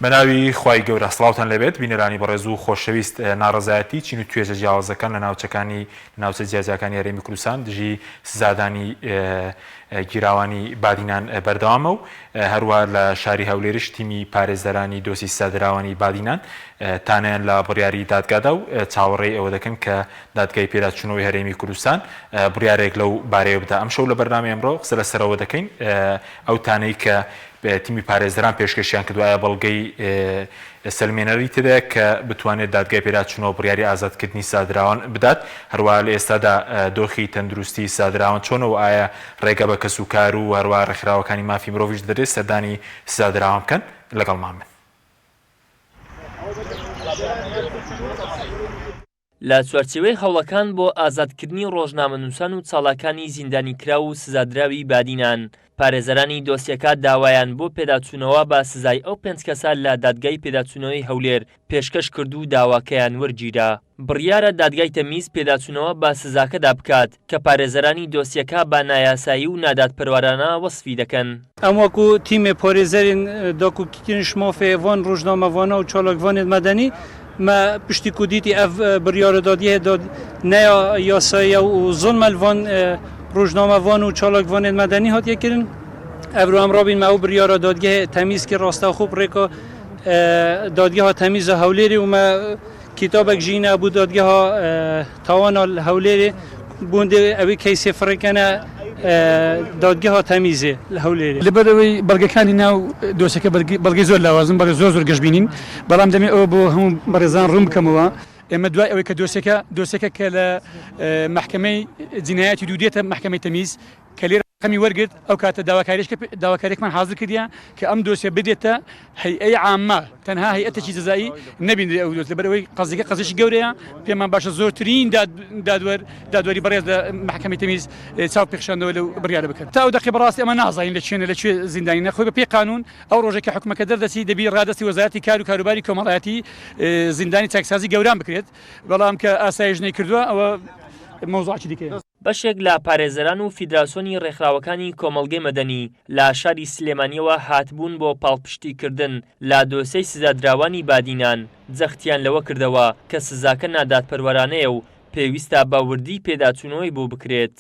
بەناوی خوای گەورە سڵاوتان لەبێت بینەرانی بەڕێز و خۆشەویست ناڕەزایەتی چین و توێژە جیاوازەکان لە ناوچەکانی ناوچە جیاجەکانی هەرێمی کوردستان دژی سزادانی گیراوانی بادینان بەردەوامە و هەروە لە شاری هەولێرش تیمی پارێزەرانی دۆسی سزادراوانی بادینان تانیان لە بڕیاری دادگادا و چاوەڕێی ئەوە دەکەن کە دادگای پێداچوونەوەی هەرێمی کوردستان بڕیارێک لەو بارەیە بدا. ئەم شەو لە بەردامی ئەمڕۆ قسە لەسەرەوە دەکەین ئەو تانەی کە تیمی پارێزەران پێشکەشیان کردوایە بەڵگەی سەلمێنەری تێدایە کە بتوانێت دادگای پێداچوونەوە بڕیاری ئازادکردنی سادراوان بدات. هەروە لە ئێستادا دۆخی تەندروستی سادراوان چۆنەوە ئایا ڕێگە بە کەسوکار و هەروە ڕێکخراوەکانی مافی مرۆڤیش دەدرێت سەردانی سادراوان بکەن. لەگەڵمان بن. لە چوارچێوەی هەوڵەکان بۆ ئازادکردنی ڕۆژنامەنووسان و چاڵاکانی زیندانی کرا و سزادراوی بادینان، پارێزەرانی دۆسیەکە داوایان بۆ پێداچوونەوە بە سزای ئەو 5 کەسە لە دادگای پێداچوونەوەی هەولێر پێشکەش کرد و داواکەیان وەرگیرا. بڕیارە دادگای تەمیز پێداچوونەوە بە سزاکەدا بکات کە پارێزەرانی دۆسیەکە بە نایاسایی و نادادپەروەرانە وەسفی دەکەن. ئەم وەکو تیمێ پۆرێزەرین دۆکوکیتنشمۆفێ ڤۆن ڕۆژنامەڤۆنە و چۆڵکڤۆنێت مەدەنی ما پشتی کودیتی اف بریار دادیه داد نیا یاسایی و ظلم الوان روزنامه وان و چالاک وان مدنی هات یکرین ابرو هم رابین ما بریار دادگاه تمیز که راسته خوب ریکا دادگاه تمیز هولیری و ما کتابک جینا بود دادگاه تاوان هولیری بونده اوی کیسه فرکنه دادگاه تمیزه هەولێرێ لەبەرەوەی بەڵگەکانی ناو دۆسەکە بەڵگەی زۆر لاوازم بەڵگە زۆر گەشتبینین بەڵام دەمێ ئەوە بۆ هەموو بەڕێزان ڕوون بکەمەوە ئێمە دوای ئەوەی کە دۆسەکە کە لە محکەمەی جینایەتی دوودێتە محکەمەی تەمیز کە لێرە قەمی وەرگرت ئەو کاتە داواکاریەکمان حاضر کردیە کە ئەم دۆسیە بدێتە هەیئەی عامە تەنها هەیئەتێکی جەزایی نەبینرێ ئەو دۆست لەبەرەوەی قەزێکە قەزێکی گەورەیە پێمان باشە زۆرترین دادوەری بەڕێز لە محکەمەی تەمیز چاو پێخشاندنەوە لەو بڕیارە بکەن تا ئەو دەقی بەڕاستی ئەمە نازانین لە کوێ زیندانی نەخۆی بە پێی قانون ئەو ڕۆژێکە حکومەکە دەردەچی دەبی ڕادستی وەزارەتی کار و کاروباری کۆمەڵایەتی زیندانی چاکسازی گەوران بکرێت بەڵام کە ئاسایش نەیکردووە ئەوە مۆزوعی دیکە. بەشێک لە پارێزەران و فیدراسیۆنی ڕێکخراوەکانی کۆمەڵگەی مەدەنی لە شاری سلێمانیەوە هاتبوون بۆ پاڵپشتیکردن لە دۆسەی سزادراوانی بادینان جەختیان لەوە کردەوە کە سزاکە نادادپەروەرانەیە و پێویستە باوردی پێداچوونەوەی بۆ بکرێت.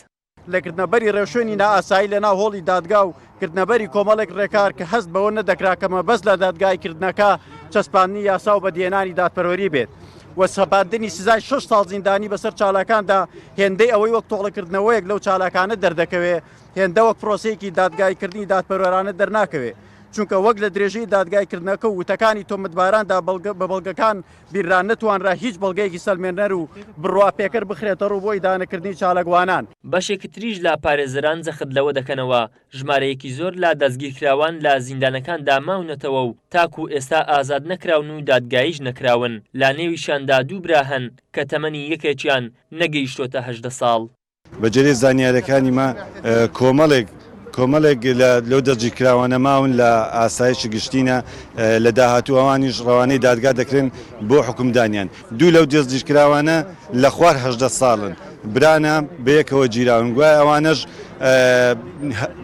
لە کردنەبەری ڕێوشێنی نائاسایی لە ناو هۆڵی دادگا و کردنەبەری کۆمەڵێک ڕێکار کە هەست بەوە نەدەکراکەمە بەس لە دادگایکردنەکە چەسپاندنی یاسا و بەدیێنانی دادپەروەری بێت و سەپاندنی سزای 6 ساڵ زیندانی بەسەر چالاکاندا هێندەی ئەوەی وەک تۆڵەکردنەوەیەک لەو چالاکانە دەردەکەوێت هێندە وەک پرۆسەیەکی دادگایکردنی دادپەروەرانە دەرناکەوێت چونکە وەک لە درێژەی دادگایکردنەکە و وتەکانی تۆمەتباراندا بە بەڵگەکان بیرران نەتوانرا هیچ بەڵگەیەکی سەلمێنەر و بڕواپێکەر بخرێتە ڕوو بۆی دانەکردنی چالاکوانان. بەشێکی تریش لە پارێزەران جەخت لەوە دەکەنەوە ژمارەیەکی زۆر لە دەستگیرکراوان لە زیندانەکاندا ماونەتەوە و تاکو ئێستا ئازاد نەکراون و دادگاییش نەکراون لە نێویشاندا دوو برا هەن کە تەمەنی یەکێکیان نەگەیشتۆتە 18 ساڵ. بەجێرێ زانیاریەکانی ما کۆمەڵێک لەو دەستگیرکراوانە ماون لە ئاسایشی گشتینە لە داهاتوو ئەوانیش ڕەوانەی دادگا دەکرێن بۆ حکومدانیان دوو لەو دەستگیرکراوانە لە خوار 18 ساڵن برانە بەیەکەوە گیراون گوایە ئەوانەش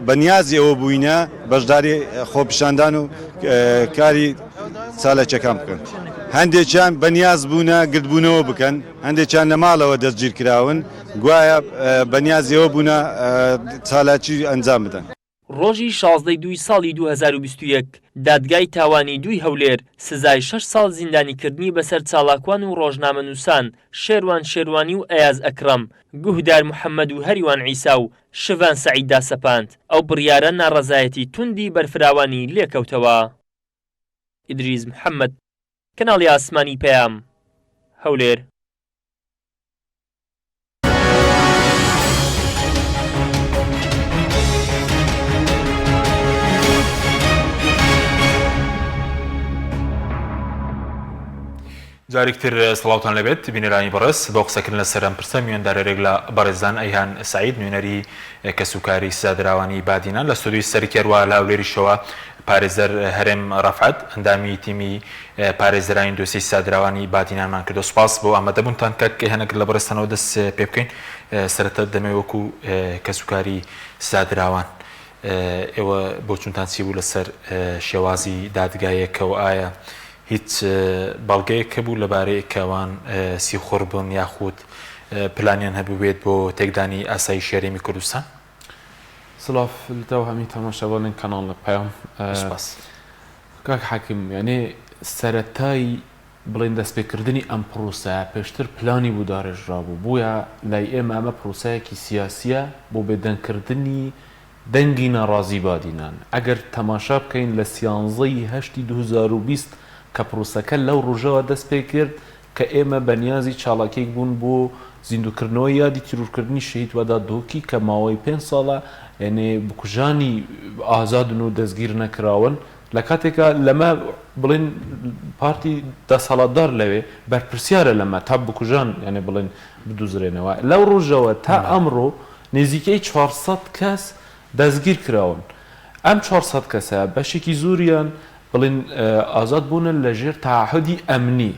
بەنیازی ئەوە بووینە بەشداری خۆپیشاندان و کاری چالاکیەکان بکەن هەندێکیان بەنیاز بوونە گردبوونەوە بکەن هەندێکیان لە ماڵەوە دەستگیر کراون گوایە بەنیازی ئەوە بوونە چالاکی ئەنجام بدەن. ڕۆژی 16 دوی ساڵی 2021 دادگای تاوانی دوی هەولێر سزای 6 ساڵ زیندانیکردنی بەسەر چالاکوان و ڕۆژنامەنووسان شێروان شێروانی و ئەیاز ئەکرەم گوهدار محەممەد و هەریوان عیسا و شڤان سەعیددا سەپاند. ئەو بڕیارە ناڕەزایەتی توندی بەرفراوانی لێکەوتەوە. ئیدریس محەممەد، کەناڵی ئاسمانی پەیام، هەولێر. جارێکتر سڵاوتان لەبێت بینەرانی بەڕێز بۆ قسەکردن لەسەر ئەم پرسە میێندارێک لە بەڕێزان ئەیهان سعید نوێنەری کەسوکاری سزادراوانی بادینان لە ستودیۆی سەرکێڕوا لە هەولێریشەوە پارێزەر هەرێم ڕەفعەت ئەندامی تیمی پارێزەرانی دۆسی سزادراوانی بادینانمان کردو. سپاس بۆ ئامادەبوونتان کە هەنێک لە بەڕێستانەوە دەست پێ بکەین. سەرەتا دەمێ وەکو کەسوکاری سزادراوان ئێوە بۆ چونتان چی بوو لەسەر شێوازی دادگایەکەوە ئایا هیچ بەڵگەیەکە بوو لەبارەی کەوان سیخۆڕ بوون یاخود پلانیان هەبووێت بۆ تێکدانی ئاسایی شێرێمی کوردستان؟ سلاف لەتەوە هەمی تەماشەوانین کەناڵە پەیام کاک حاکم یعنی سەرەتای بڵێن دەستپێکردنی ئەم پرۆسە پێشتر پلانی بوو داڕێژرا بوو بووە لای ئێمە ئەمە پرۆسەیەکی سیاسیە بۆ بێدەنگکردنی دەنگی ناڕازی بادینان ئەگەر تەماشا بکەین لە 11/8/2020 کە پرۆسەکە لەو ڕۆژەوە دەست پێ کرد کە ئێمە بەنیازی چاڵاکێک بوون بۆ زیندوکردنەوەی یادی تیرورکردنی شەهید وەدا دۆکی کە ماوەی 5 ساڵە یعنی بکوژانی ئازادن و دەستگیر نەکراون لە کاتێکە لەمە بڵێن پارتی دەسەڵاتدار لەوێ بەرپرسیارە لەمە تا بکوژان یعنی بڵێن بدوزرێنەوە لەو ڕۆژەوە تا ئەمڕۆ نزیکەی 400 کەس دەستگیر کراون ئەم 400 کەسە بەشێکی زوریان بڵێن ئازاد بوونە لەژێر تاعهودی ئەمنی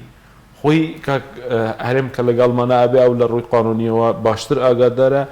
خۆی هەرێم کە لەگەڵمانە ئەبێ ئەو لە ڕووی قانونیەوە باشتر ئاگادارە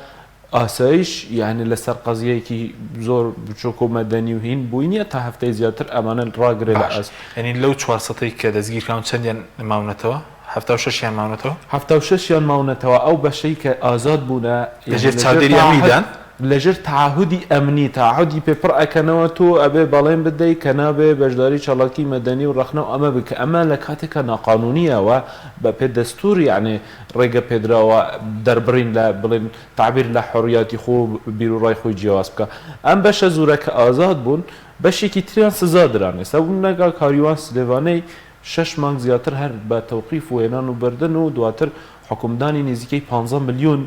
ئاسایش یعنی لەسەر قەزیەیەکی زۆر بچۆک و مەدەنی و هین بووی نیە تا هەفتەی زیاتر ئەمانە ڕاگرێت لە ئەس ینی لەو 400ی کە دەستگیرکراون چەندیان ماونەتەوە 76یان ماونەتەوە 76یان ماونەتەوە ئەو بەشەی کە ئازاد بوونە لەژێر چادری ئەمنیدان لەژێر تعهودی ئەمنی تعهودی پێپڕ ئەکەنەوە تۆ ئەبێ بەڵێن بدەیت کە نابێ بەشداری چاڵاکی مەدەنی و ڕەخنە و ئەمە بکە ئەمە لە کاتێکە ناقانونیەوە بە پێ دەستور یعنی ڕێگە پێدراوە دەربڕین لە بڵێن تعبیر لە حڕیاتی خۆ بیرروڕای خۆی جیاواز بکە ئەم بەشە زورە کە ئازاد بوون بەشێکی تریان سزا درانێ سەبوون نەگا کاریوان سلێوانەی 6 مانگ زیاتر هەر بە تەوقیف و هێنان و بردن و دواتر حکومدانی نزیکەی 15 ملیۆن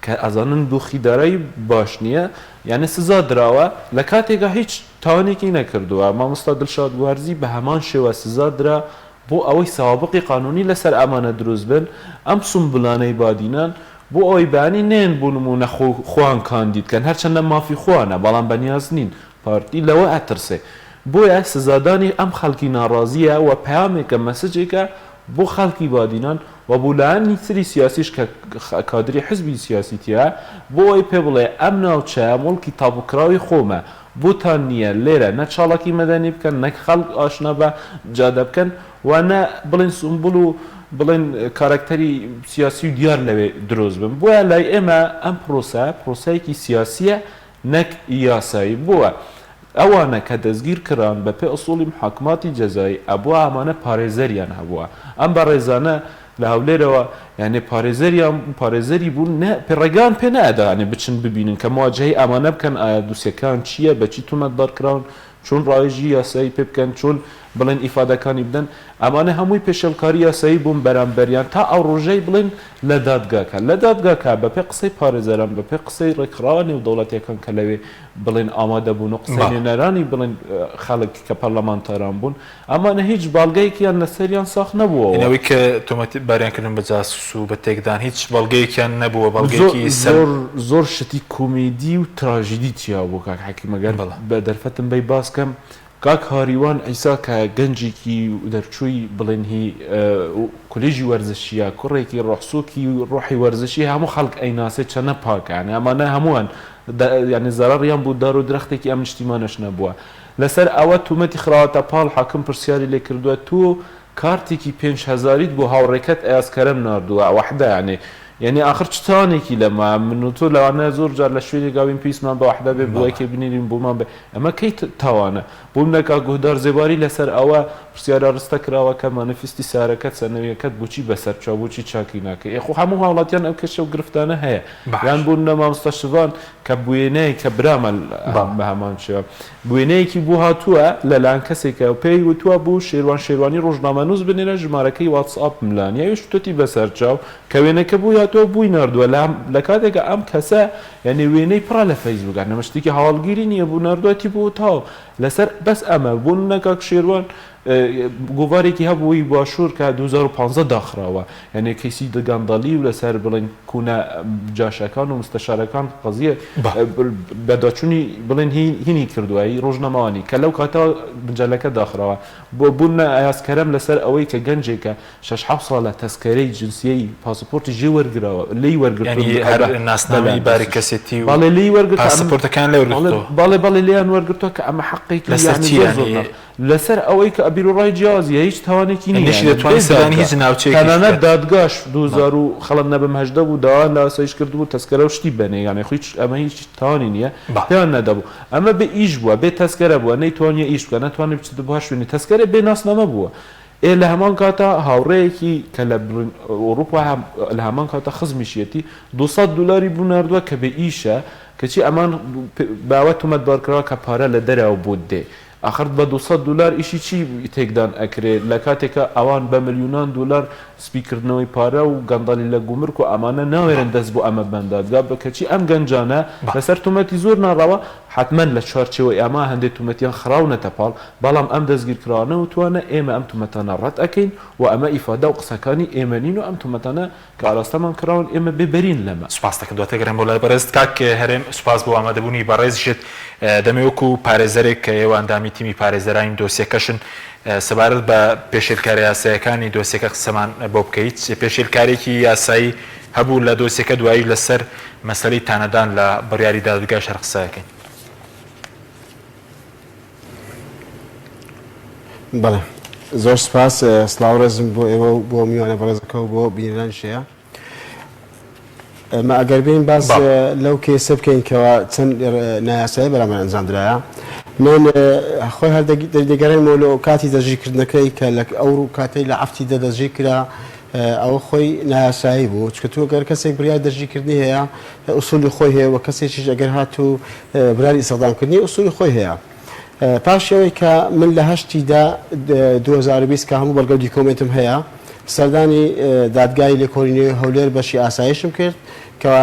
کە ئەزانن دۆخیدارایی باش نییە یعنی سزا دراوە لە کاتێکە هیچ تاوانێکی نەکردووە مامۆستا دڵشاد گوارزی بە هەمان شێوە سزا درا بۆ ئەوەی ساوابقی قانونی لەسەر ئەمانە دروست بن ئەم سومبلانەی بادینان بۆ ئەوەی بەیانی نێن بوو نمونە خۆیان کاندیدکەن هەرچەندە مافی خۆیانە بەڵام بەنیاز نین پارتی لەوە ئەترسێ بۆیە سزادانی ئەم خەڵکی ناڕازیە و پەیامێکە مەسجێکە بۆ خەڵکی بادینان و بولانی تری سیاسیش کە کادری حزبی سیاسیتیە بۆ ئەوی پێ بڵێ ئەم ناوچە مڵکی تابوکراوی خۆمە بۆتان نییە لێرە نە چاڵاکی مەدەنی بکەن نەک خەڵک ئاشنا بە جادە بکەن و نە بڵێن سمبول و بڵێن کارکتەری سیاسی و دیار لەوێ دروست بن بۆیە لای ئێمە ئەم پرۆسەیەکی سیاسیە نەک یاسایی بووە ئەوانە کە دەستگیر کران بە پێ ئوسوڵی محاکماتی جەزایی ئەبووە ئەمانە پارێزەریان هەبووە ئەم بە ڕێزانە لە هەولێرەوە یعنی پارێزەری بوون پێڕێگان پێ نەدانێ بچن ببینن کە مواجهەی ئەمانە بکەن ئایا دووسەکان چییە بەچی تومەتبارکراون چۆن ڕایژی یاسایی پێ بکەن چۆن بڵێن ئیفادەکانی بدەن ئەمانە هەمووی پێشەلکاری یاسایی بوون بەرامبەریان تا ئەو ڕۆژەی بڵێن لە دادگاکە بە پێ قسەی پارێزەران بە پێ قسەی ڕێکخراوە نێودەوڵەتیەکان کە لەوێ بڵێن ئامادە بوون و قسەی نێنەرانی بڵێن خەڵک کە پەرلەمانتاران بوون ئەمانە هیچ باڵگەیەکیان لەسەریان ساخ نەبووە ئەوەی کە تۆمەتی باریانکردن بە جاسوس و بە تێکدان هیچ بەڵگەیەکیان نەبووە بەڵگەیەکی زۆر شتی کۆمیدی و تراژیدی چیا بوو کاک حەکیمەگەر بە دەرفەتم بەی باسکەم کاک هاریوان ئەیسا کە گەنجێکی دەرچووی بڵێنهی کولێژی وەرزشیە کوڕێکی ڕۆحسۆکی ڕۆحی وەرزشی هەموو خەڵک ئەیناسێت چەنە پاکانە ئەمانە هەمووان یعنی زەرەڕیان بوو دار و درەختێکی ئەم نیشتیمانەش نەبووە لەسەر ئەوە تومەتی خراوەتە پاڵ حاکم پرسیاری لێ کردووە تۆ کارتێکی 5,000 بۆ هاوڕێکەت ئەیاسکەرم ناردووە وەحدە یعنی آخر چتانێکی لەما من و تۆ لەوانە زۆر جار لە شوێنی گاوین پیسمان بە وەحدە بێ بۆیەکێ بنێرین بۆمان بێ ئەمە کەی تاوانە بۆم نەکا گۆدار زێباری لەسەر ئەوە پرسیارە ڕستە کراوە کە مانیفستی سارەکەت سەرنەویەکەت بۆچی بەسەر چاو بۆچی چاکی ناکە یخۆ هەموو هاوڵاتیان ئەو کەشە و گرفتانە هەیە یان بوون نە مامۆستا شڤان کە بوێنەیە کە برامە بە هەمان شێوە بوێنەیەکی بوو هاتووە لەلایەن کەسێکە و پێی وتووە بوو شێروانی ڕۆژنامەنووس بنێرە ژمارەکەی واتسئاپ ملان یاویش توتی بەسەر چاو کە وێنەکە بوو هاتووە بووی نردووە لە کاتێکە ئەم کەسە یعنی وێنەی پڕە لە فەیسبووک نەمەشتێکی هاوڵگیری نییە بوو نردوەتی بوو تاو لەسەر بەس ئەمە بوون نەکاک شێروان گۆوارێکی هەبووی باشوور کە 2015 داخراوە یعنی کەسی دەگەندەڵی و لەسەر بڵێن کوونە جاشەکان و مستەشارەکان قەزیە بەداچوونی بڵێن هینی کردوایی ڕۆژنەماوانی کە لەو کاتە بنجەلەکە داخراوە بۆ بوون ئایاسکەرەم لەسەر ئەوەی کە گەنجێکە 6 ساڵە تەسکەرەی جنسیەی پاسپۆرتی ژێ وەرگراوە لی وەرگرت ناسنامەی باری کەسێتی و باڵێ لی وەرگرت پاسپۆرتەکان لێ وەرگرتەوە باڵێ لیان وەرگرتووە کە ئەمە حەقێکی لەسەر ئەوەی کە ئەبیرڕای جیازیە هیچ تاوانێکی نیە دادگاش 2000 خەڵەت نەبم بوو داوان لە ئاسایش کردبوو تەسکەرە و شتی بنێ یانێ خۆی ئەمە هیچ تاوانی نییە پێیان نەدەبوو ئەمە بێ ئیش بووە بێ تەسکەرە بووە نەیتوانیە ئیش بکە نەتوانێت بچێت بۆ شوێنی تەسکەرە بێ ناسنامە بووە لە هەمان کاتە هاوڕەیەکی کە لە ئەوروپا لە هەمان کاتە خزمیشیەتی $200 بوو نردووە کە بێ ئیشە کەچی ئەمان باوە تومەتبارکراوە کە پارە لە دەرەوە بۆ دێ آخر بە $200 ئیشی چی تێکدان ئەکرێت لە کاتێکە ئەوان بە ملیۆنان دلار سپیکردنەوەی پارە و گەندالی لە گومرک و ئەمانە ناوێرن دەست بۆ ئەمە بەندادگا بکەچی ئەم گەنجانە لەسەر تومەتی زۆر ناڕەوە حتمما لە چوارچێوەی ئەمە هەندێک تومەتیان خراونەتە پاڵ بەڵام ئەم دەستگیرکراوانە وتوانە ئێمە ئەم تومەتانە ڕەت ئەەکەین و ئەمە ئیفادا و قسەکانی ئێمەنین و ئەم تومەتانە کە ئاراستەمان کراون ئێمە ببەرین لەمە سوپاس دەکەم دواتەگەڕێم بۆ لای بەڕێز کاک هەرێم سوپاس بۆ ئامادەبوونی بەڕێزیشت دەمەوەکو پارێزەرێک کە ئێوە ئەندامی تیمی پارێزەرانی دۆسیەکەشن سەبارەت بە پێشێلکاری یاساییەکانی دۆسیەکە قسەمان بۆ بکەیت پێشێلکارێکی یاسایی هەبوو لە دۆسیەکە دوایی لەسەر مەسەلەی تانەدان لە بڕیاری دادگای شەر قسەکەین. بەڵێ زۆر سپاس سڵاو ڕێزم بۆ ئێوە و بۆ میوانە بەڕێزەکە و بۆ بینران شەیە مە ئەگەر بین باز لەو کێسە بکەین کەەوە چەند نایاسایی بەرامەر ئەنجامدرایە من خۆی هەر دەگەڕێنەوە لە کاتی دەژیرکردنەکەی کە لە ئەو کاتەی لە ئەفتی دەدەژی کرا ئەوە خۆی نایاسایی بوو چکە تۆ گەر کەسێک بریای دەژیرکردنی هەیە ئوسولی خۆی هەیە و کەسێکیش ئەگەر هاتوو براری ئیسەدامکردنی ئوسولی خۆی هەیە پاشەوەی کە من لە هەشتیدا 2020 کە هەموو بەڵگە دیکۆمنتم هەیە سەردانی دادگای لێکۆڵینەوەی هەولێر بەشی ئاسایشم کرد کە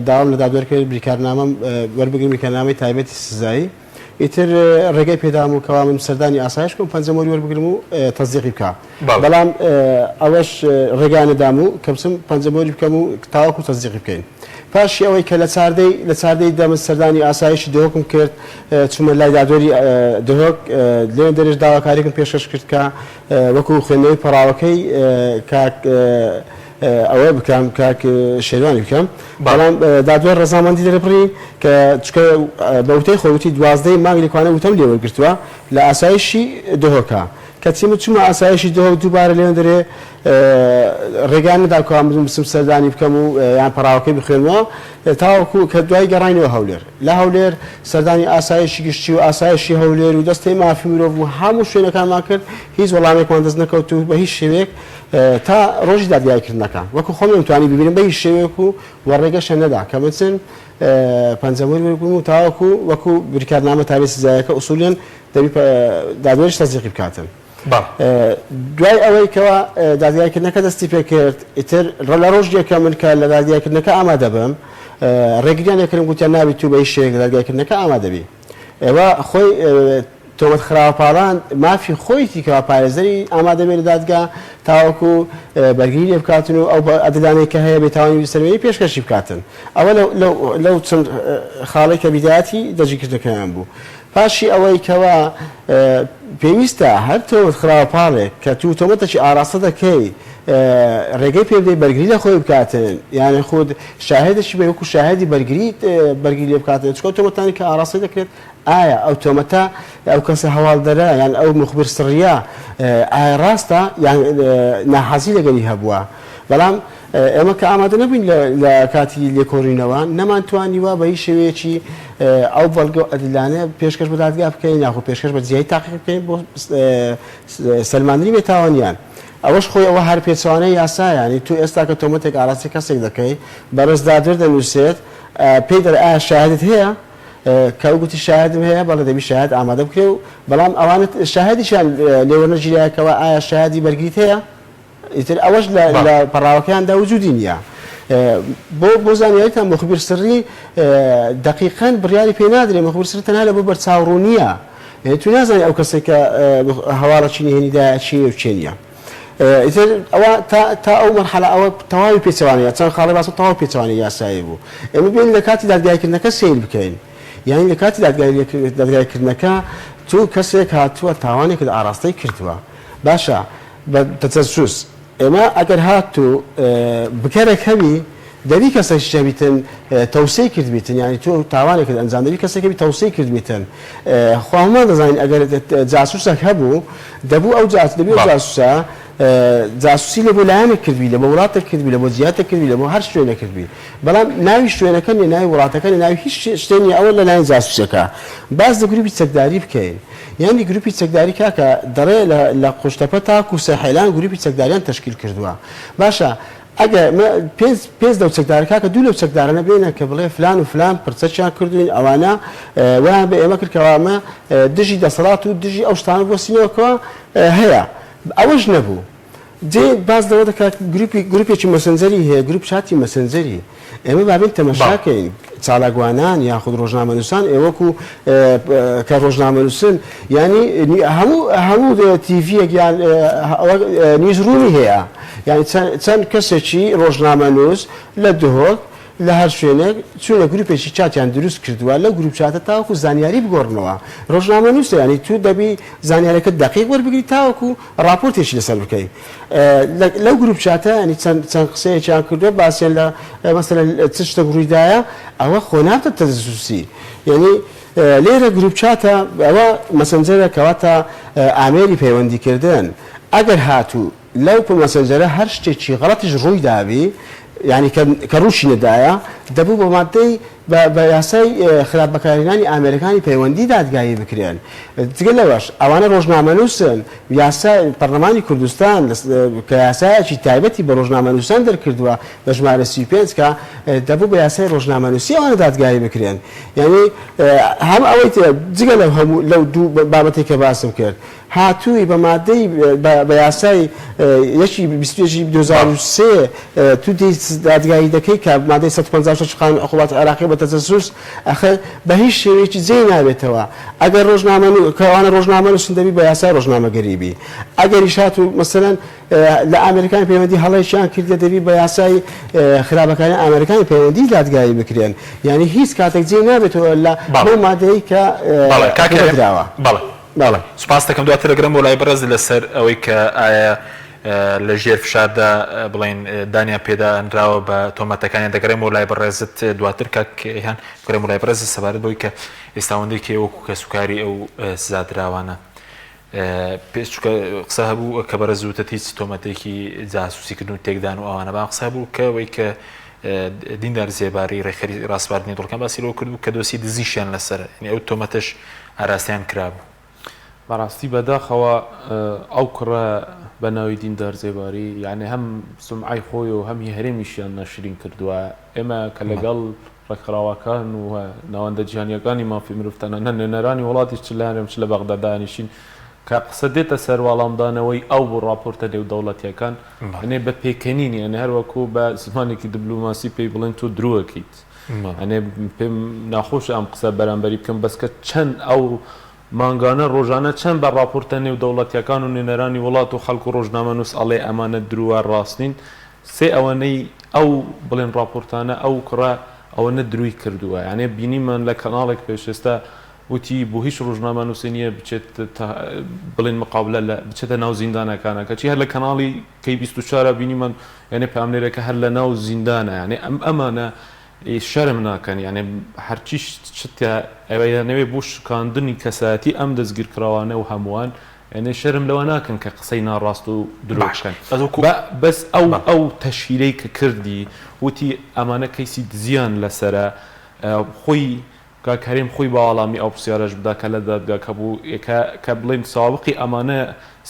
داوام لە دادوەرکرد بریکارنامەم وەربگرم بریکارنامەی تایبەتی سزایی ئیتر ڕێگەی پێدام و کەوا من سەردانی ئاسایش کەم پەنجەمۆری وەربگرم و تەزدیقی بکە بەڵام ئەوەش ڕێگانەدام و کە بچم پەنجەمۆری بکەم و تاوەکو تەزدیقی بکەین پاشی ئەوەی کە لە چاردەی دەمە سەردانی ئاسایشی دۆکم کرد چوومە لای دادوەری دهۆک لێن دەرێژ داواکاریکم پێشکەش کرد کە وەکو خوێندنەوەی پەراوەکەی کاک ئەوە بکەم کاک شێوانی بکەم بەڵام دادوەر ڕەزامەندی دەرەبڕی کە چکە بەوتەی خۆوتی 12 مانگی لەکوانە وتەم لێوەرگرتووە لە ئاسایشی دهۆکە کە چیمە چوومە ئاسایشی دهۆک دووبارە لێن دەرێ ڕێگان نەداکەوە بچم سەردانی بکەم و یان پەراوەکەی بخوێنەوە تاوەکو کە دوای گەڕینەوە هەولێر لە هەولێر سەردانی ئاسایشی گشتی و ئاسایشی هەولێر و دەستەی مافی مرۆڤ و هەموو شوێنەکانمان کرد هیچ وەڵامێکمان دەست نەکەوت و بە هیچ شێوەیەک تا ڕۆژی دادگایکردنەکە وەکو خۆم نەمتوانی ببینم بە هیچ شێوەیەک و وەڕێگەشە نەدا کە بچن پەنجەمۆری وەربگرم و تاوەکو وەکو بریکارنامە تابێت سزایەکە ئوسولیان دەبی دادوەریش تەزدیقی بکاتن دوای ئەوەی کەەوە دادگایکردنەکە دەستی پێ کرد ئیتر لە ڕۆژێکە من کە لە دادگایکردنەکە ئامادە بم ڕێگریان لێکردن گوتیان نابێت تو بە هیچ شێوەیەک لە دادگایکردنەکە ئامادەبی ئێوە خۆی تۆمەت خراوەپاڵان مافی خۆیتی کەوا پارێزەری ئامادەبێت لە دادگا تاوەکو بەرگری لێ بکاتن و ئەو ئەدەدانەی کە هەیە بێتوانی سەرەوەی پێشکەشی بکاتن ئەوە لەو چەند خاڵی کە بیداتی دەجیکردنەکەیان بوو پاشی ئەوەی کەوا پێویستە هەر تۆمەت خراوەپاڵێک کە تو تۆمەتێکی ئاراستە دەکەی ڕێگەی پێ بدەی بەرگری لە خۆی بکاتن یانە خۆت شاهێدەشی بە وەکو شاهێدی بەرگری لێ بکاتن چکۆ تۆمەتانی کە ئاراستی دەکرێت ئایا ئەو تۆمەتە ئەو کەسە هەواڵدەرە یان ئەو مخبر سڕیە ئایا ڕاستە یان ناحەزی لەگەلی هەبووە بەڵام ئێمە کە ئامادە نەبووین لە کاتی لێکۆڕینەوە نەمانتوانیوە بە هیچ شێوەیەکی ئەو بەڵگە ئەدلانە پێشکەش بە دادگا بکەین یاخۆ پێشکەش بە جیای تاقیق بکەین بۆ سەلماندنی بێتاوانیان ئەوەش خۆی ئەوە هەر پێچوانەی یاسایانی تو ئێستا کە تۆمەتێک ئاراستی کەسێک دەکەی بەڕێز دادوەر دەنووسێت پێی دەر ئایا شاهدت هەیە کە گوتی شاهدم هەیە بەڵێ دەبی شاهد ئامادە بکرێ و بەڵام ئەوانت شاهدیشان لێوەرنەگیریایەکەوە ئایا شاهدی بەرگریت هەیە ئیتر ئەوەش لە پەراوەکەیاندا وجودی نییە بۆ زانیاریتان مخبر سڕی دقیقاً بڕیاری پێ نادرێ مخبر سڕ تەنها لە بۆ بەرچاوڕوو نییە يعني تو نازانی ئەو کەسێک کە هەواڵە چینی هێنیدا چینی و چێنیە ئەوە تا ئەو مەرحەلە ئەوە تەواوی پێچەوانەیە چەند خاڵی باسە تەواو پێچەوانی یاسایی بوو ئێمە بێن لە کاتی دادگایکردنەکە سیر بکەین یعنی لە کاتی دادگایکردنەکە تو کەسێک هاتووە تاوانێکت ئاراستەی کردووە باشە بە تەجەسوس ئێمە ئەگەر هاتوو بکەرەکەوی دەبی کەسێک شەبیتن تەوسەی کردبیتن یعنی تۆ تاوانێکت ئەنجام دەبی کەسێکی تەوسەی کردبیتن خوامان دەزانین ئەگەر جاسوسێک هەبوو دەبوو ئەو دەبی ئەو جاسوسە جاسوسی لە بۆ لایەنێک کردبی لە بۆ وڵاتێک کردبی لە بۆ جیاتێک کردبی لە بۆ هەر شوێنە کردبی بەڵام ناوی شوێنەکە نێ ناوی وڵاتەکە نێ ناوی هیچ شتێنی ئەوە لە لایەن جاسوسەکە باز لە گروپی چەکداری بکەین یعنی گروپی چەکداری کاکە دەڕێ لە قوشتەپە تاکو سەحیلان گروپی چەکداریان تەشکیل کردووە باشە ئەگەر پێنج لەو چەکدارەکە کە دوو لەو چەکدارانە بێنە کە بڵێ فلان و فلان پرچەکیان کردوین ئەوانە ویان بە ئێمە کردکەوامە دژی دەسەڵات و دژی ئەو شتانە بۆسینەوەکەوە هەیە ئەوەش نەبوو جێ باز دەوە دەکات گروپێکی مەسەنجەری هەیە گروپ چاتی مەسەنجەری ئێمە بابێن تەمەشاکەین چالاگوانان یاخود ڕۆژنامەنووسان ئێوەکو کە ڕۆژنامەنووسن ینی هەموو تیڤیەک یان نیوزڕوونی هەیە یعنی چەند کەسێکی ڕۆژنامەنووس لە دهۆک لە هەر شوێنێک چونە گروپێکی چاتیان دروست کردووە لە گروپ چاتە تاوەکو زانیاری بگۆڕنەوە ڕۆژنامەنووسە ینی تو دەبی زانیارەکە دقیق وەربگری تاوەکو راپۆرتێکی لەسەر بکەیت لەو گروپ چاتە ینی چەند قسەیەکیان کردووە باسیێن لە مەسەلەن چ شتێک ڕوویدایە ئەوە خۆناتە تەجەسوسی یعنی لێرە گروپ چاتە ئەوە مەسەنجەرە کەواتە ئامێری پەیوەندیکردن ئەگەر هاتوو لەو مەسەنجەرە هەر شتێکی غەڵەتیش ڕووی داوی یعنی کە ڕووشی نەدایە دەبوو بە مادەی بە یاسای خراپبەکارهێنانی ئامریکانی پەیوەندی دادگایی بکرێن جگە لەوەش ئەوانە ڕۆژنامەنووسن یاسای پەرلەمانی کوردستان کە یاسایەکی تایبەتی بە ڕۆژنامەنووسان دەرکردووە بە ژمارە 35 کە دەبوو بە یاسای ڕۆژنامەنووسی ئەوانە دادگایی بکرێن یعنی هەم ئەوەی جگە لەو دوو بابەتی کە باسم کرد هاتووی بە مادەی بە یاسای یەکی 2023 تو دادگایی دەکەی کە مادەی 156 قانون عقوبات عراقی بە تەجەسوس ئەخە بە هیچ شێوەیەکی جێ نابێتەوە ئەگەر کەوانە ڕۆژنامەنووسن دەبی بە یاسای ڕۆژنامەگەریبی ئەگەریش هاتوو مەسەلەن لە ئامریکانی پەیوەندی هەڵەیەکیان کردە دەبی بە یاسای خراپەکانی ئامریکانی پەیوەندی دادگایی بکرێن یعنی هیچ کاتێک جێ نابێتەوە لە بۆ مادەی کە دراوە باڵێ سوپاس دەکەم دواتر دەگرم بۆ لای بەڕێز لەسەر ئەوەی کە ئایا لە ژێر فشاردا بڵین دانیا پێدانراوە بە تۆمەتەکانیان دەگەڕێم بۆ لای بەڕێزت دواتر کاکیان گەڕێم بۆ لای بەڕێز سەبارەت بۆی کە ئێستاوەندێکی وەکو کە سوکاری ئەو سزادراوانە پێشکە قسە هەبوو کە بەڕێز وتت هیچ تۆمەتێکی جاسوسیکردن و تێکدان و ئەوانە بام قسە بوو کە ئەوەی کە دیندار زێباری ڕێکخەری ڕاستباردنی دڵکان باسی لەوە کردبوو کە دۆسی دزیشیان لەسەر ئەو تۆمەتەش ئاراستیان کرابوو بەڕاستی بەداخەوە ئەو کوڕە بە ناوی دیندار زێباری یعنی هەم سمعای خۆی و هەمی هەرێمیشیان نەشرین کردووە ئێمە کە لەگەڵ ڕێکخراوەکان و ناوەندە جیهانیەکانی مافی مرۆڤتانە نێنەرانی وڵاتی چ لە هەرێم چ لە بەغدادانیشین کە قسە دێتە سەر وەڵامدانەوەی ئەو بۆ راپۆرتە نێودەوڵەتیەکان ئەنێ بە پێکەنینی ئەنێ هەروەکو بە زمانێکی دیبلۆماسی پێی بڵێن تۆ درۆەکەیت ئەنێ پێم ناخۆشە ئەم قسە بەرامبەری بکەم بەس کە چەند ئەو مانگانە ڕۆژانە چەند بە راپۆرتە نێودەوڵەتیەکان و نێنەرانی وڵات و خەڵک و ڕۆژنامەنووس ئەڵێ ئەمانە درووە ڕاستین سێ ئەوەنەی ئەو بڵێن راپۆرتانە ئەو کوڕە ئەوەنە دروی کردووە یعنی بینیمان لە کەناڵێک پێشێستا وتی بۆ هیچ ڕۆژنامەنووسینیە بچێت بڵێن مقابلە لە بچێتە ناو زیندانەکانە کەچی هەر لە کەناڵی کەی 24 بینیمان یعنی پاملێرەکە هەر لە ناو زیندانە یعنی ئەمانە شەرم ناکەن یعنی هەرچی ئەوەیانەوێ بۆ شکاندنی کەسایەتی ئەم دەستگیرکراوانە و هەمووان یعنی شەرم لەوە ناکەن کە قسەی ناڕاست و درۆشکەن بەس ئەو تەشیرەی کە کردی وتی ئەمانە کەیسی دزیان لەسرە خۆی کاکەریم خۆی باوەڵامی ئەو پرسیارەش بدا کە لە دادگاکە بوو کە بڵێن ساوەقی ئەمانە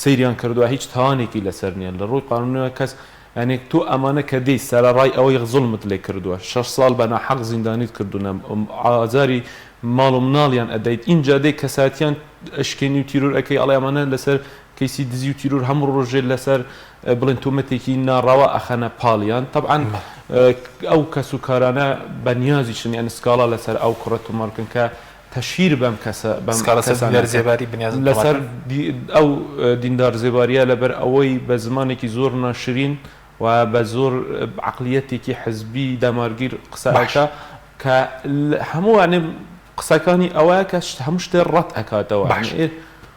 سەیریان کردووە هیچ تاوانێکی لەسەر نییە لە ڕووی قانونەوە کەس یعنی تۆ ئەمانە کە دەی سەرڕای ئەوەی زوڵمت لێ کردووە 6 ساڵ بە ناحەق زیندانیت کردوونە ئازاری ماڵ و مناڵیان ئەدەیت اینجا دەی کەساتیان ئەشکێنی و تیرور ئەەکەی ئەڵێ ئەمانە لەسەر کەیسی دزی و تیرور هەموو ڕۆژێ لەسەر بڵێن تۆمەتێکی ناڕاوە ئەخەنە پاڵیان طبعاً ئەو کەس و کارانە بەنیازیشن یان سکاڵا لەسەر ئەو کوڕە تۆمارکن کە تەشیر بەم کەسە زێباری لەسەر ئەو دیندار زێباریە لەبەر ئەوەی بە زمانێکی زۆر ناشرین و بە زۆر عقلیەتێکی حزبی دامارگیر قسەکە کە هەمووانێ قسەکانی ئەوەیە کە هەموو شتێ ڕەت ئەکاتەوە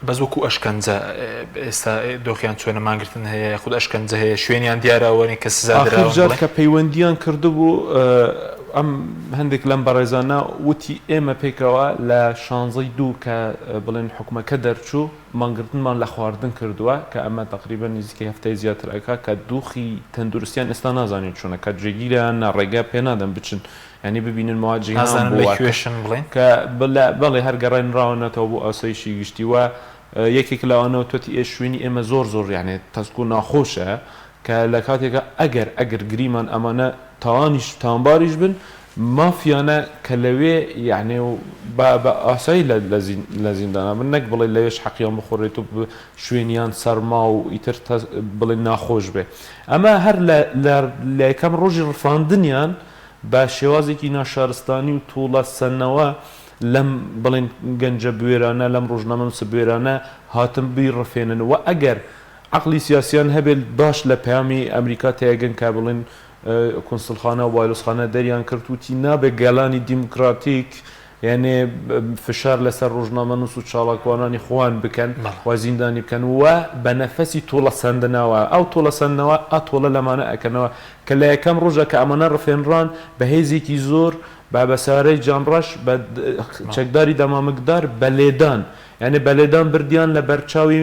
بەس وەکو ئەشکەنجە ئێستا دۆخیان چۆنە مانگرتن هەیە خود ئەشکەنجە هەیە شوێنیان دیارەوەنی کە سزادرا کە پەیوەندیان کردبوو ئەم هەندێک لەم بەڕێزانە وتی ئێمە پێکەوە لە 16 کە بڵێن حکومەکە دەرچوو مانگرتنمان لە خواردن کردووە کە ئەمە تقریبا نزیکەی هەفتەی زیاتر ئەکا کە دۆخی تەندروستیان ئێستا نازانین چۆنە کە جێگیریان ڕێگا پێ نادەن بچن ینی ببینن مواجهێشن بڵێن کە بەڵێ هەر گەڕێنراونەتەوە بۆ ئاسایشی گشتی وە یەکێک لەوانەوە توەتی شوێنی ئێمە زۆر یعنی تەسک و ناخۆشە کە لە کاتێکە ئەگەر گریمان ئەمانە تاوانباریش بن مافیانە کە لەوێ یعنی بە ئاسایی لە زیندانە من نەک بڵێ لەوێش حەقیان بخۆڕێت و شوێنیان سەرما و ئیتر بڵێ ناخۆش بێ ئەمە هەر لە یەکەم ڕۆژی ڕفاندنیان بە شێوازێکی ناشارستانی و تووڵە سەنەوە لەم بڵێن گەنجە بوێرانە لەم ڕۆژنامە نووسە بوێرانە هاتن بیڕفێنن و ئەگەر عقلی سیاسیان هەبێت باش لە پەیامی ئەمریکا تێگەن کا بڵێن کۆنسڵخانە و وایلۆسخانە دەریان کردوتی نابێ گەلانی دیموکراتیک یعنی فشار لەسەر ڕۆژنامە نووس و چاڵاکوانانی خۆیان بکەن و زیندانی بکەن و بە نەفەسی تۆڵە سەندنەوە ئەو تۆڵە سەندنەوە ئەتۆڵە لەمانە ئەکەنەوە کە لە یەکەم ڕۆژە کە ئەمانە ڕفێنران بە هێزێکی زۆر بە بەسارەی جانڕەش بە چەکداری دەمامکدار بە لێدان یعنی بە لێدان بردیان لە بەرچاوی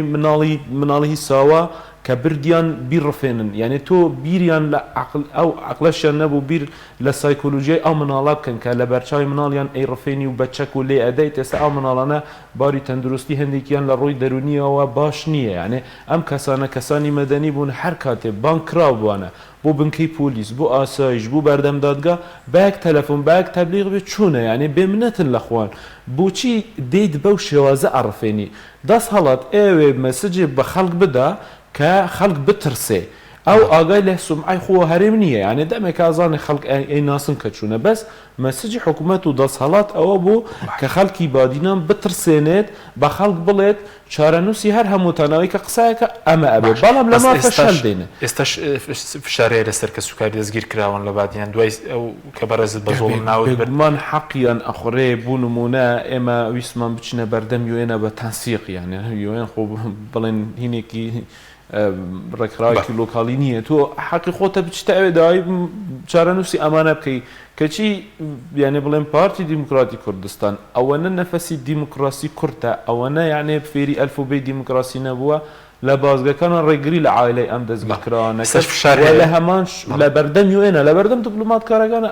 مناڵی ساوە کە بردیان بیڕفێنن یعنی تۆ بیریان لە ئەو عقلەشیان نەبوو بیر لە سایکۆلۆژیای ئەو مناڵە بکەن کە لە بەرچاوی مناڵیان ئەی ڕفێنی و بەچەک و لێ ئەدەیت ئێستا ئەو مناڵانە باری تەندروستی هەندێکیان لە ڕۆی دەرونیەوە باش نییە یعنی ئەم کەسانە کەسانی مەدەنی بوون هەر کاتێ بانکراو بووانە بۆ بنکەی پۆلیس بۆ ئاسایش بوو بەردەم دادگا بەیەک تەلەفۆن بەیەک تەبلیغ بێت چوونە یعنی بێمنەتن لە خوان بۆچی دەیت بەو شێوازە ئەڕفێنی دەست هەڵات ئێوێ مەسجێ بە خەڵک بدا کە خەڵک بترسێ ئەو ئاگای لە سومعی خۆ هەرێم نییە یعنی دەمێک ئازانێ خەڵک ئەی ناسن کە چوونە بەس مەسجی حکوومەت و دەسەڵات ئەوە بوو کە خەڵکی بادینان بترسێنێت بە خەڵک بڵێت چارەنووسی هەر هەمووتانەوەی کە قسایەکە ئەمە ئەبێ بەڵام لەما فەشەل دێنێ ئێستاش فشارەیە لەسەر کە سوکاری دەستگیر کراون لە بادیان دوای ئەو کە بەڕێزت بە زۆڵ ناوت بمان حەقیان ئەخۆڕێ بوو نمونە ئێمە ویسمان بچینە بەردەم یوێنە بە تەنسیق یانێ یوێن خۆ بڵێن هینێکی ڕێکخراوێکی لۆکاڵی نییە تۆ حەقی خۆتە بچتە ئەوێ داوای چارەنووسی ئەمانە بکەی کەچی یعنی بڵێن پارتی دیموکراتی کوردستان ئەوەنە نەفەسی دیموکراسی کورتە ئەوەنە یعنی فێری ئەلفوبەی دیموکراسی نەبووە لە بازگەکانە ڕێگری لە عایلەی ئەم دەستگیرکراوانە لە هەمانش لە بەردەم یوێنە لە بەردەم دیپلۆماتکارەکانە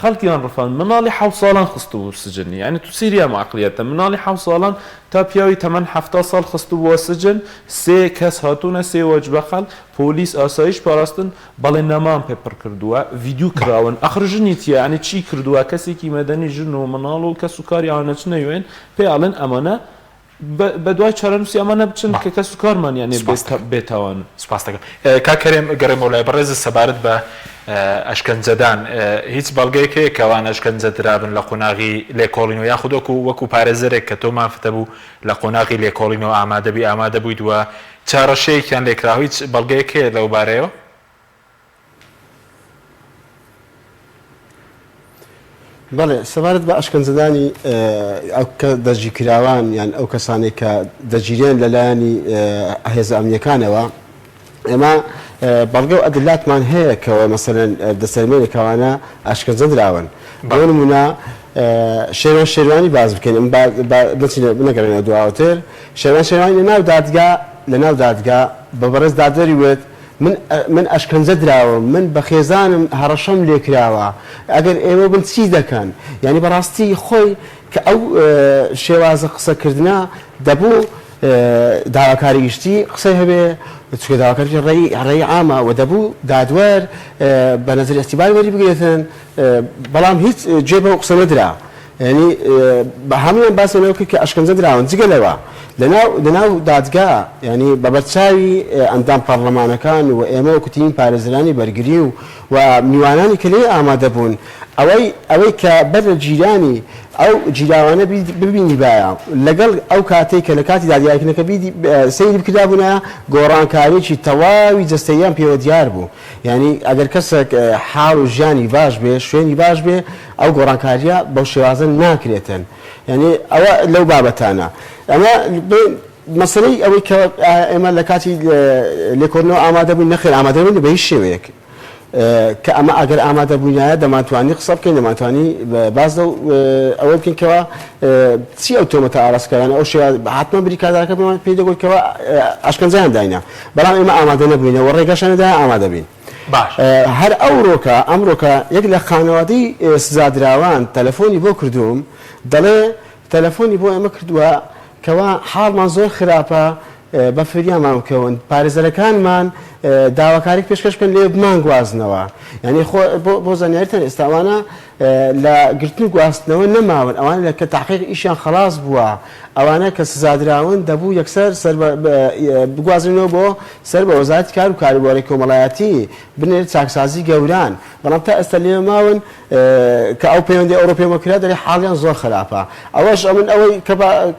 خەڵکیان ڕفان مناڵی 7 ساڵان خستبوو سجنی یعنی تو سیریا معقلیەتە مناڵی 7 ساڵان تا پیاوی تەمەن 7 ساڵ خستبووە سجن سێ کەس هاتوونە سێ وەجبە خەڵک پۆلیس ئاسایش پاراستن بەڵێ نەمان پێپڕ کردووە ڤیدیو کراون ئەخرژنی تیە یعنی چی کردووە کەسێکی مەدەنی ژن و مناڵ و کەس و کاری ئەوانە نەوێن پێیاڵێن ئەمانە بە دوای چارەنووسی ئەمانە بچن کە کەس و کارمان یعنی بێتاوان سپاس دەکەم کاکەرێم گەڕێمەوە لای بەڕێز سەبارەت بە ئەشکەنجەدان هیچ بەڵگەیەک هەیە کەوان ئەشکەنجە درابن لە قۆناغی لێکۆڵینەوە یاخود وەکو پارێزەرێک کە تۆ مافتە بوو لە قۆناغی لێکۆڵینەوە ئامادە بوویت وە چارەشەیەکیان لێکراوە هیچ بەڵگەیەک هەیە لەو بارەیەوە بەڵێ سەبارەت بە ئەشکەنجەدانی ئەو کە دەستگیرکراوان یان ئەو کەسانێک کە دەگیرێن لەلایەنی هێزە ئەمنیەکانەوە ئێمە بەڵگە و ئەدلاتمان هەیە کەەوە مەسەلەن دەسەلمێنێکەوانە ئەشکەنجە دراون بۆ نمونە شێروانی باز بکەین بنەگەڕێنە دواوەتر شێروانی لە ناو دادگا بە بەڕێز دادوەری وێت من ئەشکەنجە دراوم من بە خێزانم هەڕەشەم لێکراوە ئەگەر ئێوە بن چی دەکەن یعنی بەڕاستی خۆی کە ئەو شێوازە قسەکردنا دەبوو داواکاری گشتی قسەی هەبێ چکە داواکاری ڕێی عامە و دەبوو دادوەر بە نەزەر ئەستیباری وەری بگرێتن بەڵام هیچ جێ بە قسە نەدرا ینی بە هەمویان باسێنەوەکە کە ئەشکەنجە دراون جگە لەوە لەناو دادگا ینی بە بەرچاوی ئەندام پەرلەمانەکان و ئێمە وەکوتین پارێزرانی بەرگری و میوانانی کە لێ ئامادە بوون ئەوەی کە بەر لە جیرانی ئەو جیراوانە ببینی باە لەگەڵ ئەو کاتێک کە لە کاتی دادیاریکردنەکە سەیری بکرابوونە گۆڕانکاریی تەواوی جەستەییان پێوە دیار بوو یعنی ئەگەر کەسێک حاڵ و ژیانی باش بێ شوێنی باش بێ ئەو گۆڕانکاریە بەو شێوازە ناکرێتن یعنی ئەوە لەو بابەتانە ئەمە مەسەلەی ئەوەی کە ئێمە لە کاتی لێکۆڵینەوە ئامادە بووین نەخێر ئامادە بووین بە هیچ شێوەیەک کە ئەمە ئەگەر ئامادە بووینایە دەمانتوانی قسە بکەین دەمانتوانی باز ئەوە بکەینکەوە چی ئەو تۆمەتە ئاراستکارانە ئەو شێوە حتممە بریکاردارەکە بمان پێی دەگوتکەوە ئاشکەنجیان داینە بەڵام ئێمە ئامادە نەبووینەوە ڕێگەشانەدا ئامادە بین هەر ئەمڕۆکە یەک لە خانەوادەی سزادراوان تەلەفۆنی بۆ کردووم دەڵێ تەلەفۆنی بۆ ئێمە کردووە کەوا حاڵمان زۆر خراپە بە فریامان بکەون پارێزەرەکانمان داواکاری پێشکەش بکەن لێ بمان گوازنەوە یعنی بۆ زانیاریتان ئێستاوانە لە گرتن و گواستنەوە نەماون ئەوانە لە کە تاحقیق ئیشیان خلاص بووە ئەوانە کە سزادراون دەبوو یەکسەر بگوازنەوە بۆ سەر بە وەزارەتی کار و کاروباری کۆمەڵایەتی بنێت چاکسازی گەوران بەڵام تا ئێستا لێ ماون کە ئەو پەیوەندی ئەوڕۆپیەوە کرا دەڵێ حاڵیان زۆر خراپە ئەوەش ئەمن ئەوەی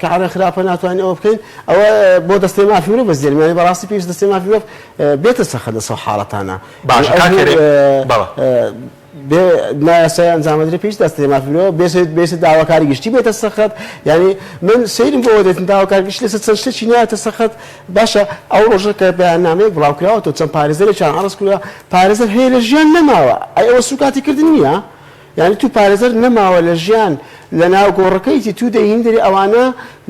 کە حاڵیان خراپە ناتوانین ئەوە بکەین ئەوە بۆ دەستەی مافی مرۆڤ بەزێرمانی بەڕاستی پێویست دەستەی مافی مرۆڤ بێتە سەخت لەسەر حاڵەتانە نایاسای ئەنجامەدرێ پێویست دەستەی مافی مرۆڤ بێت داواکاری گشتی بێتە سەخت یعنی من سەیرم بۆ دێتن داواکاری گشتی لەسەر چەند شتێکی نایەتە سەخت باشە ئەو ڕۆژە کە بەیاننامەیەک بڵاوکراوەوە چەند پارێزەرێکیان عەرز کراوە پارێزەر هەیە لە ژیان نەماوە ئەی ئەوە سوکاتی کردن نییە یعنی تو پارێزەر نەماوە لە ژیان لە ناو گۆڕەکەیتی تو دەهێنیدەری ئەوانە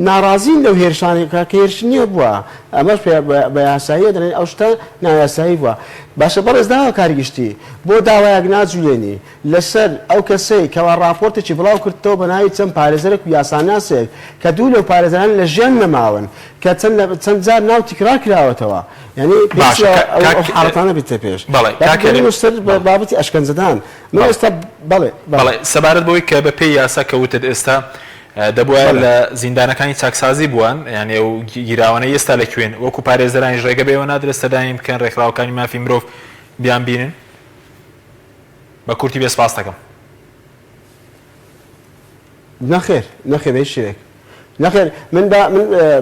ناڕازین لەو هێرشانێکە کە هێرش نییە بووە ئەمەش بە یاساییە دەڵێن ئەو شتە نایاسایی بووە باشە بەڕێز داواکاری گشتی بۆ داوایەک ناجوولێنی لەسەر ئەو کەسەی کەوا راپۆرتێکی بڵاو کردەوە بە ناوی چەند پارێزەرێک و یاساناسێک کە دوو لەو پارێزەران لە ژیان نەماون کە چەند جار ناو تیکرار کراوەتەوە یعنی ئەو حاڵەتانە بێتە پێش سەر بابەتی ئەشکەنجەدان من ئێستا بەڵێ سەبارەت بۆی کە بە پێی یاسا کەوتت ئێستا دەبواە لە زیندانەکانی چاکسازی بووان یعنی ئەو گیراوانە ئێستا لە کوێن وەکو پارێزەرانی ڕێگە بێەوە نادرێت سەدایم بکەن ڕێکخراوەکانی مافی مرۆڤ بیان بینن بە کورتی بێ سپاس دەکەم نەخێر هیچ شتێک نەخێر من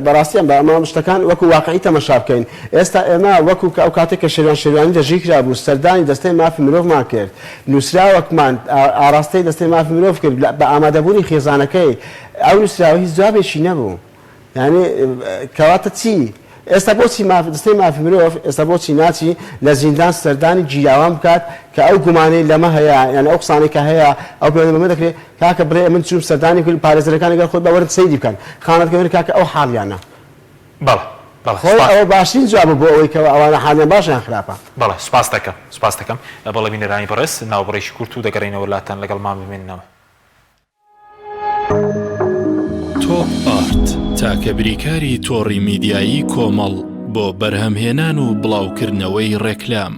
بەڕاستیان بە ئەمە شتەکان وەکو واقعی تەمەشا بکەین ئێستا ئێمە وەکو ئەو کاتێک کە شێوانی دەژی کرا بوو سەردانی دەستەی مافی مرۆڤمان کرد نووسراوەکمان ئاراستەی دەستەی مافی مرۆڤ کرد بە ئامادەبوونی خێزانەکەی ئەو نووسراوە هیچ جوابێکی نەبوو یعنی کەواتە چی ئێستا بۆچی دەستەی مافی مرۆڤ ئێستا بۆچی ناچی لە زیندان سەردانی جیراوان بکات کە ئەو گومانەی لەمە هەیە یعنی ئەو قسانەی کە هەیە ئەو پێمە دەکرێت کاکە بڕێ من چوم سەردانی کرد پارێزەرەکان لەگەڵ خۆت بەوەرت سەیری بکەن خانەتەکەوێن کاکە ئەو حاڵیانە خۆی ئەوە باشترین جوابە بۆ ئەوەی کەەوە ئەوانە حالیان باشیان خراپە بەڵێ سپاس دەکەم بەڵێ بینەرانی بەڕێز ناوبڕێکی کورت و دەگەڕێنەوە لاتان لەگەڵمان بمێننەوە تۆپ ئارت تاکە بریکاری تۆڕی میدیایی کۆمەڵ بۆ بەرهەمهێنان و بڵاوکردنەوەی ڕێکلام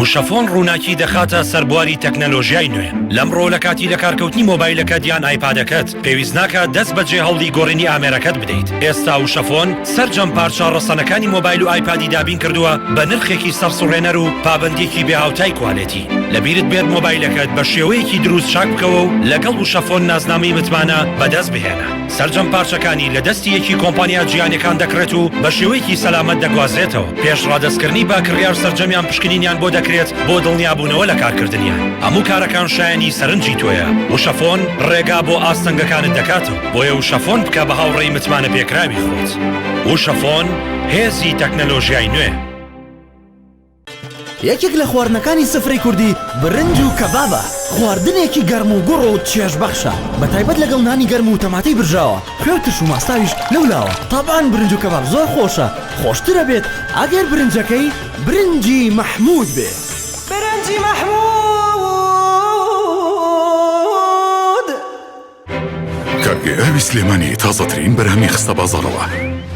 وشەفۆن ڕووناکی دەخاتە سەربواری تەکنەلۆژیای نوێ لەمڕۆ لە کاتی لە کارکەوتنی مۆبایلەکەت یان ئایپادەکەت پێویست ناکە دەست بەجێ هەڵی گۆڕینی ئامێرەکەت بدەیت ئێستا وشەفۆن سەرجەم پارچە ڕەسەنەکانی مۆبایل و ئایپادی دابین کردووە بە نرخێکی سەرسوڕێنەر و پابندێکی بێهاوتای کوالێتی لەبیرت بێت مۆبایلەکەت بە شێوەیەکی دروست چاک بکەوە و لەگەڵ وشەفۆن نازنامەی متمانە بەدەست بهێنە سەرجەم پارچەکانی لە دەستی یەکی کۆمپانیا جیهانیەکان دەکرێت و بە شێوەیەکی سەلامەت دەگوازرێتەوە پێش ڕادەستکردنی با کڕیار سەرجەمیان پشکنینیان بۆ دەکرێت بۆ دڵنیابوونەوە لە کارکردنیان هەموو کارەکان شایانی سەرنجی تۆیە وشەفۆن ڕێگا بۆ ئاستەنگەکانت دەکاتەوە بۆیە وشەفۆن بکە بە هاوڕێی متمانە پێکراوی خۆت وشەفۆن هێزی تەکنەلۆژیای نوێ یەکێک لە خواردنەکانی سفرەی کوردی برنج و کەبابە خواردنێکی گەرم و گوڕ و چێژبەخشە بەتایبەت لەگەڵ نانی گەرم و تەماتەی برژاوە خوێوتش و ماستاویش لەولاوە تاابان برنج و کەباب زۆر خۆشە خۆشترە بێت ئەگەر برنجەکەی برنجی مەحموود بێت برنجی مەحموود کارگێ ئاوی سلێمانی تازەترین بەرهەمی خستە بازاڕەوە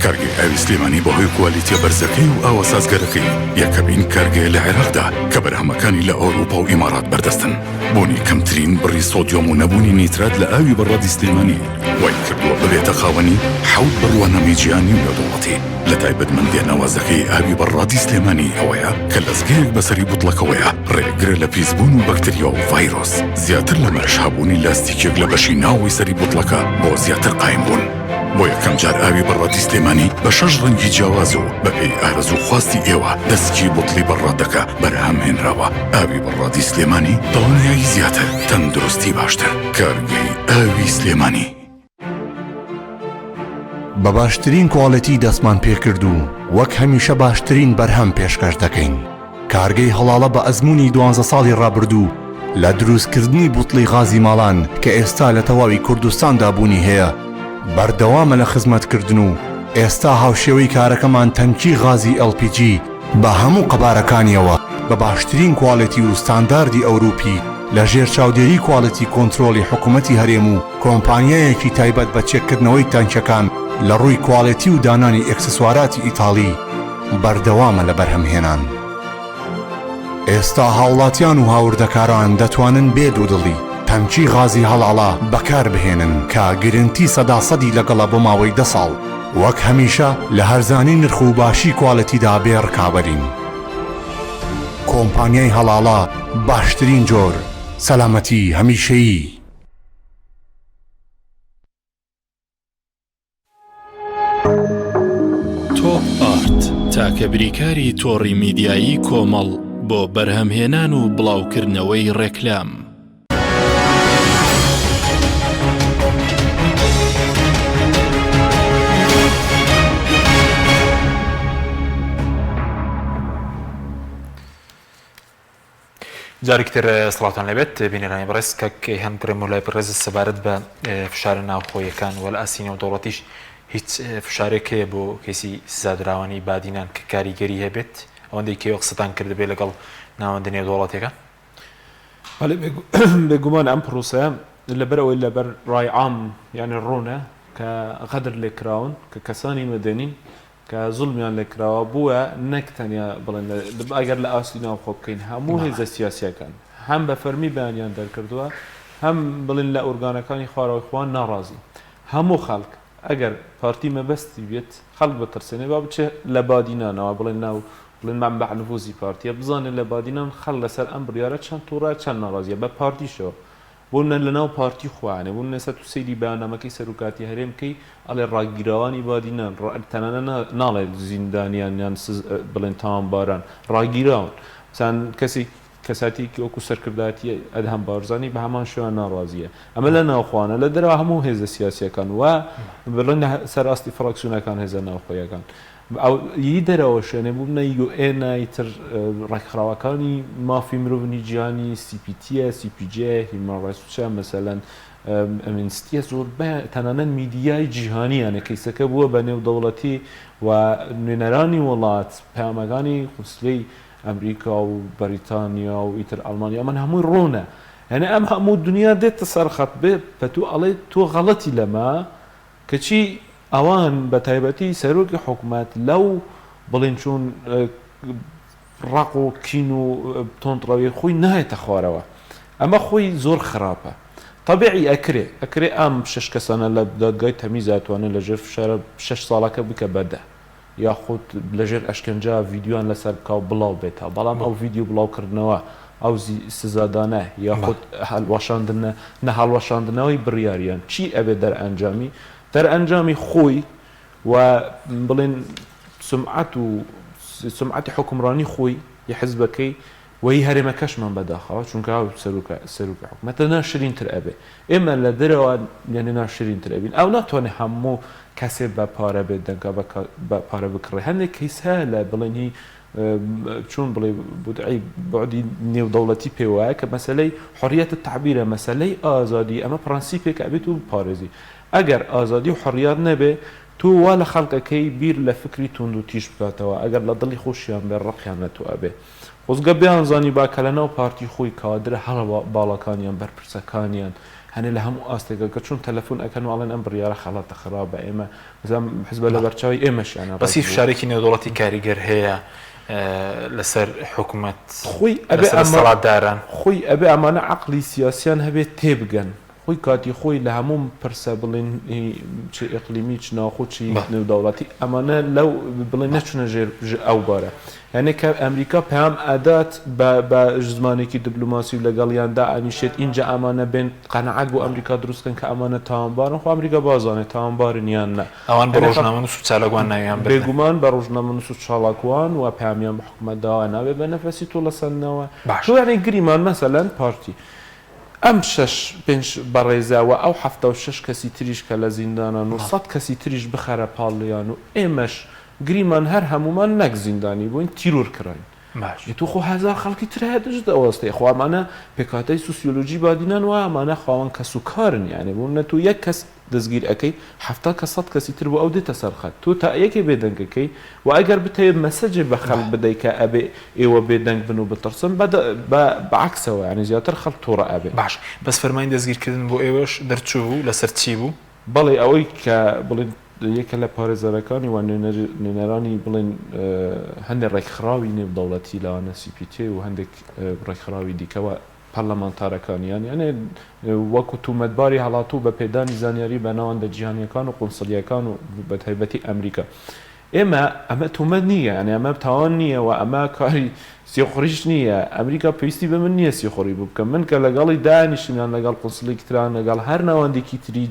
کارگێ ئاوی سلێمانی بەهۆی کوالیتیە بەرزەکەی و ئاوە سازگەرەکەی یەکەمین کارگێ لە عێراقدا کە بەرهەمەکانی لە ئەوروپا و ئیمارات بەردەستن بۆنی کەمترین بڕی سۆدیۆم و نەبوونی نیترات لە ئاوی بەڕادی سلێمانی وای کردووە ببێتە خاوەنی حەوت بڕوانەمی جیهانی و نێودەوڵەتی لە تایبەتمەندی ناوازەکەی ئاوی بەڕادی سلێمانی ئەوەیە کە لەزگەیەک بەسەری بوتڵەکەوەیە ڕێگرە لە پیسبوون و بەکتریا و ڤایرۆس زیاتر لەمەش هەبوونی لاستیکێک لە بەشی ناوەوەی سەری بوتڵەکە بۆ زیاتر قایم بوون. بۆ یەکەم جار ئاوی بەڕادی سلێمانی بە 6 ڕەنگی جیاواز و بەپێی ئارەزوو خواستی ئێوە دەستکی بوتڵی بەڕادەکە بەرهەم هێنراوە. ئاوی بەڕادی سلێمانی دڵنیایی زیاتر، تەندروستی باشتر. کارگەی ئاوی سلێمانی بە باشترین کۆڵەتی دەستمان پێکرد و وەک هەمیشە باشترین بەرهەم پێشکەش دەکەین. کارگەی هەڵاڵە بە ئەزمموی 12 ساڵی ڕابردوو لە دروستکردنی بوتڵی غازی ماڵان کە ئێستا لە تەواوی کوردستاندا بوونی هەیە بەردەوامە لە خزمەتکردن و ئێستا هاوشێوەی کارەکەمان تەنکی غازی LPG بە هەموو قەبارەکانیەوە بە باشترین کواڵەتی و ستانداردی ئەوروپی لە ژێر چاودێری کواڵەتی کۆنتترۆلی حکوومەتی هەرێم و کۆمپانیایەکی تایبەت بە چێککردنەوەی تانکەکان لە ڕووی کواڵەتی و دانانی ئەکسسواراتی ئیتاڵی بەردەوامە لە بەرهەمهێنان. ئێستا هاوڵاتیان و هاوردەکاران دەتوانن بێ دوودڵی تەنکی غازی هەڵاڵا بەکار بهێنن کە گرنتی 100% لەگەڵە بۆ ماوەی 10 ساڵ وەک هەمیشە لە هەرزانی نرخ و باشی کواڵەتیدا بێ ڕکابەرین. کۆمپانیای هەڵاڵا باشترین جۆر سەلامەتی هەمیشەیی. تۆپ ئارت تاکە بریکاری تۆڕی میدیایی کۆمەڵ بۆ بەرهەمهێنان و بڵاوکردنەوەی ڕێکلام. جارێکتر سڵاتان لەبێت بینەرانی بەڕێز کەکەی هەم گرم و لای بەڕێز سەبارەت بە فشارە ناوخۆیەکان وە لە ئاسینە و دەوڵەتیش هیچ فشارێک هەیە بۆ کەسی سزادراوانی بادینان کە کاریگەری هەبێت ئەوەندەی کێوە قسەتان کرد بێ لەگەڵ ناوەندە نێودەوڵەتەکان؟ بێگومان ئەم پرۆسەیە لەبەرەوەی لەبەر ڕای عام یعنی ڕوونە کە غەدر لێکراون کە کەسانی مەدەنین کە زوڵمیان لێکراوە بووە نەک تەنیا بڵێن ئەگەر لە ئاسی ناوخۆ بکەین هەموو هێزە سیاسیەکان هەم بە فەرمی بەیانیان دەرکردووە هەم بڵێن لە ئۆرگانەکانی خواردەوەی خوان ناڕازی هەموو خەڵک ئەگەر پارتی مەبەستی بێت خەڵک بترسێنێ با بچێ لە بادینانەوە بڵێن ناو بڵێن منبع نفوزی پارتیە بزانێت لە بادینان خەڵ لەسەر ئەم بڕیارە چەند تووڕە چەند ناڕازیە بە پارتیشەوە بوون لەناو پارتی خوانێ بوون نەسە تو سەیری بەیاننامەکەی سەرۆکاتی هەرێمکەی ئەڵێ ڕاگیراوانی بادینان تەنانە ناڵێت زیندانیان یان بڵێن تاوانباران ڕاگیراون چەند کەساتێکی وەکو سەرکردایەتی ئەدهەم بارزانی بە هەمان شێوان ناڕازیە ئەمە لە ناوخواانە لە دەرەوە هەموو هێزە سیاسیەکان و بڵێن سەراستی فراکسیۆنەکان هێزە ناوخۆیەکان یی دەرەوە شوێنێ بوومە یۆئێنایتر ڕێکخراوەکانی مافی مرۆڤنی گیانی CPTە CPJ هیومەن ڕایتس وچە مەسەلەن ئەمنستیە زۆر تەنانەت میدیای جیهانیانە کەیسەکە بووە بە نێودەوڵەتی و نوێنەرانی وڵات پەیامەکانی خوسلەی ئەمریکا و بەریتانیا و ئیتر ئەڵمانیا ئەمە هەمووی ڕۆنە یعنی ئەم هەموو دنیا دێتە سەرخەت بێ بە تو ئەڵێ تۆ غەڵەتی لەمە کەچی ئەوان بە تایبەتی سەرۆکی حکوومەت لەو بڵێن چۆن ڕق و کین و تۆنتڕەوی خۆی نایەتە خوارەوە ئەمە خۆی زۆر خراپە طبیعی ئەکرێ ئەم 6 کەسانە لە دادگای تەمیز ئەتوانێت لەژێر فشارە 6 ساڵەکە بکە بەدە یاخود لەژێر ئەشکەنجا ڤیددیوان لەسەر بکاو بڵاو بێتە بەڵام ئەو ڤیددیو بڵاوکردنەوە ئەو سزادانە یاخود هەڵوەشاندنە نەهەڵوەشاندنەوەی بڕیاریان چی ئەبێ دەرئەنجامی دەرئەنجامی خۆی و بڵێن سمعەتی حکومڕانی خۆی یە حزبەکەی وەی هەرێمەکەشمان بەداخەوە چونکە سەرۆکی حکومەتە ناشرینتر ئەبێ ئێمە لە دەرەوە یعنی ناشرینتر ئەبین ئەو ناتوانێت هەموو کەسێ بە پارە بێت دەنگا بە پارە بکڕێ هەندێک کەیسە لە بڵێنی چون بڵێ بودعی بعدی نێودەوڵەتی پێ وایە کە مەسەلەی حڕیەتە تعبیرە مەسەلەی ئازادی ئەمە پرەنسیپێک ئەبێت و پارێزی ئەگەر ئازادی و حڕیات نەبێ تو وا لە خەڵکەکەی بیر لە فکری تونند و تیژ بکاتەوە ئەگەر لە دڵی خۆشیان بێ ڕقیان نەتوە ئەبێ خۆزگە بیانزانی با کە لەناو پارتی خۆی کادرە هەڵە باڵەکانیان بەرپرسەکانیان هەنێ لە هەموو ئاستێکە کە چون تەلەفۆن ئەکەن وڵێن ئەم بڕیارە خەڵاتە خراپە ئێمە حزبە لە بەرچاوی ئێمەشیانە بەسی فشارێکی نێودەوڵەتی کاریگەر هەیە لەسەر حکوومەت خۆی سەڵاتداران خۆی ئەبێ ئەمانە عەقلی سیاسیان هەبێت تێبگەن خۆی کاتی خۆی لە هەموو پرسە بڵێن چ ئیقلیمی چ ناخۆ چی نێودەوڵەتی ئەمانە لەو بڵێن نەچونە ژێر ئەو بارە یعنی کە ئەمریکا پێم ئەدات بە زمانێکی دیبلۆماسی و لەگەڵیاندا ئەنیشێت اینجا ئەمانە بێن قەنەعەت بۆ ئەمریکا دروستکەن کە ئەمانە تاوانبارن خۆ ئەمریکا بازانێت تاوانبارن یان نە ئەوان بە ڕۆژنامە نووس و چالاکوان ناویان بێگومان بە ڕۆژنامە نووس و چالاکوان و پامیان بە حکومەت داوا نابێت بە نەفەسی تۆ لەسەرنەوە تۆ یعنی گریمان مەسەلەن پارتی ئەم 6 5 بەڕێزاوە ئەو 76 کەسی تریش کە لە زیندانان و 100 کەسی تریش بخەرە پاڵیان و ئێمەش گریمان هەر هەمومان نەک زیندانی بووین تیرور کراین تو خۆ هزار خەڵکی ترە دژ دەوەستەی خوامانە پێکاتەی سوسیۆلۆژی بادینان و ئەمانە خاوەن کەس و کارن یعنی بوون نە تو یەک کەس دەستگیر ئەەکەی هەفتا کە 100 کەسی تر بۆ ئەو دێتە سەرخەت تۆ تا یەکێ بێدەنگەکەی و ئەگەر بتەوێت مەسەجێ بە خەڵک بدەیت کە ئەبێ ئێوە بێدەنگ بن و بترسن بەعکسەوە یعنی زیاتر خەڵک تۆڕە ئەبێ باش بەس فەرمانی دەستگیرکردن بۆ ئێوەش دەرچوو لەسەر چی بوو بەڵێ ئەوەی کە بڵێن یەکە لە پارێزەرەکانی و نوێنەرانی بڵێن هەندێک ڕێکخراوی نێودەوڵەتی لاوانە CPT و هەندێک ڕێکخراوی دیکەوە پەرلەمانتارەکانیان یانێ وەکو تومەتباری هەڵاتوو بە پێدانی زانیاری بە ناوەندە جیهانیەکان و قونسڵیەکان و بە تایبەتی ئەمریکا ئەمە تومەت نییە ئەنێ ئەمە تاوان نییە و ئەمە کاری سێخۆریش نییە ئەمریکا پێویستی بە من نییە سێخۆری بوو بکەم من کە لەگەڵی دانیشتیان لەگەڵ قونسڵێکی تران لەگەڵ هەر ناوەندێکی تری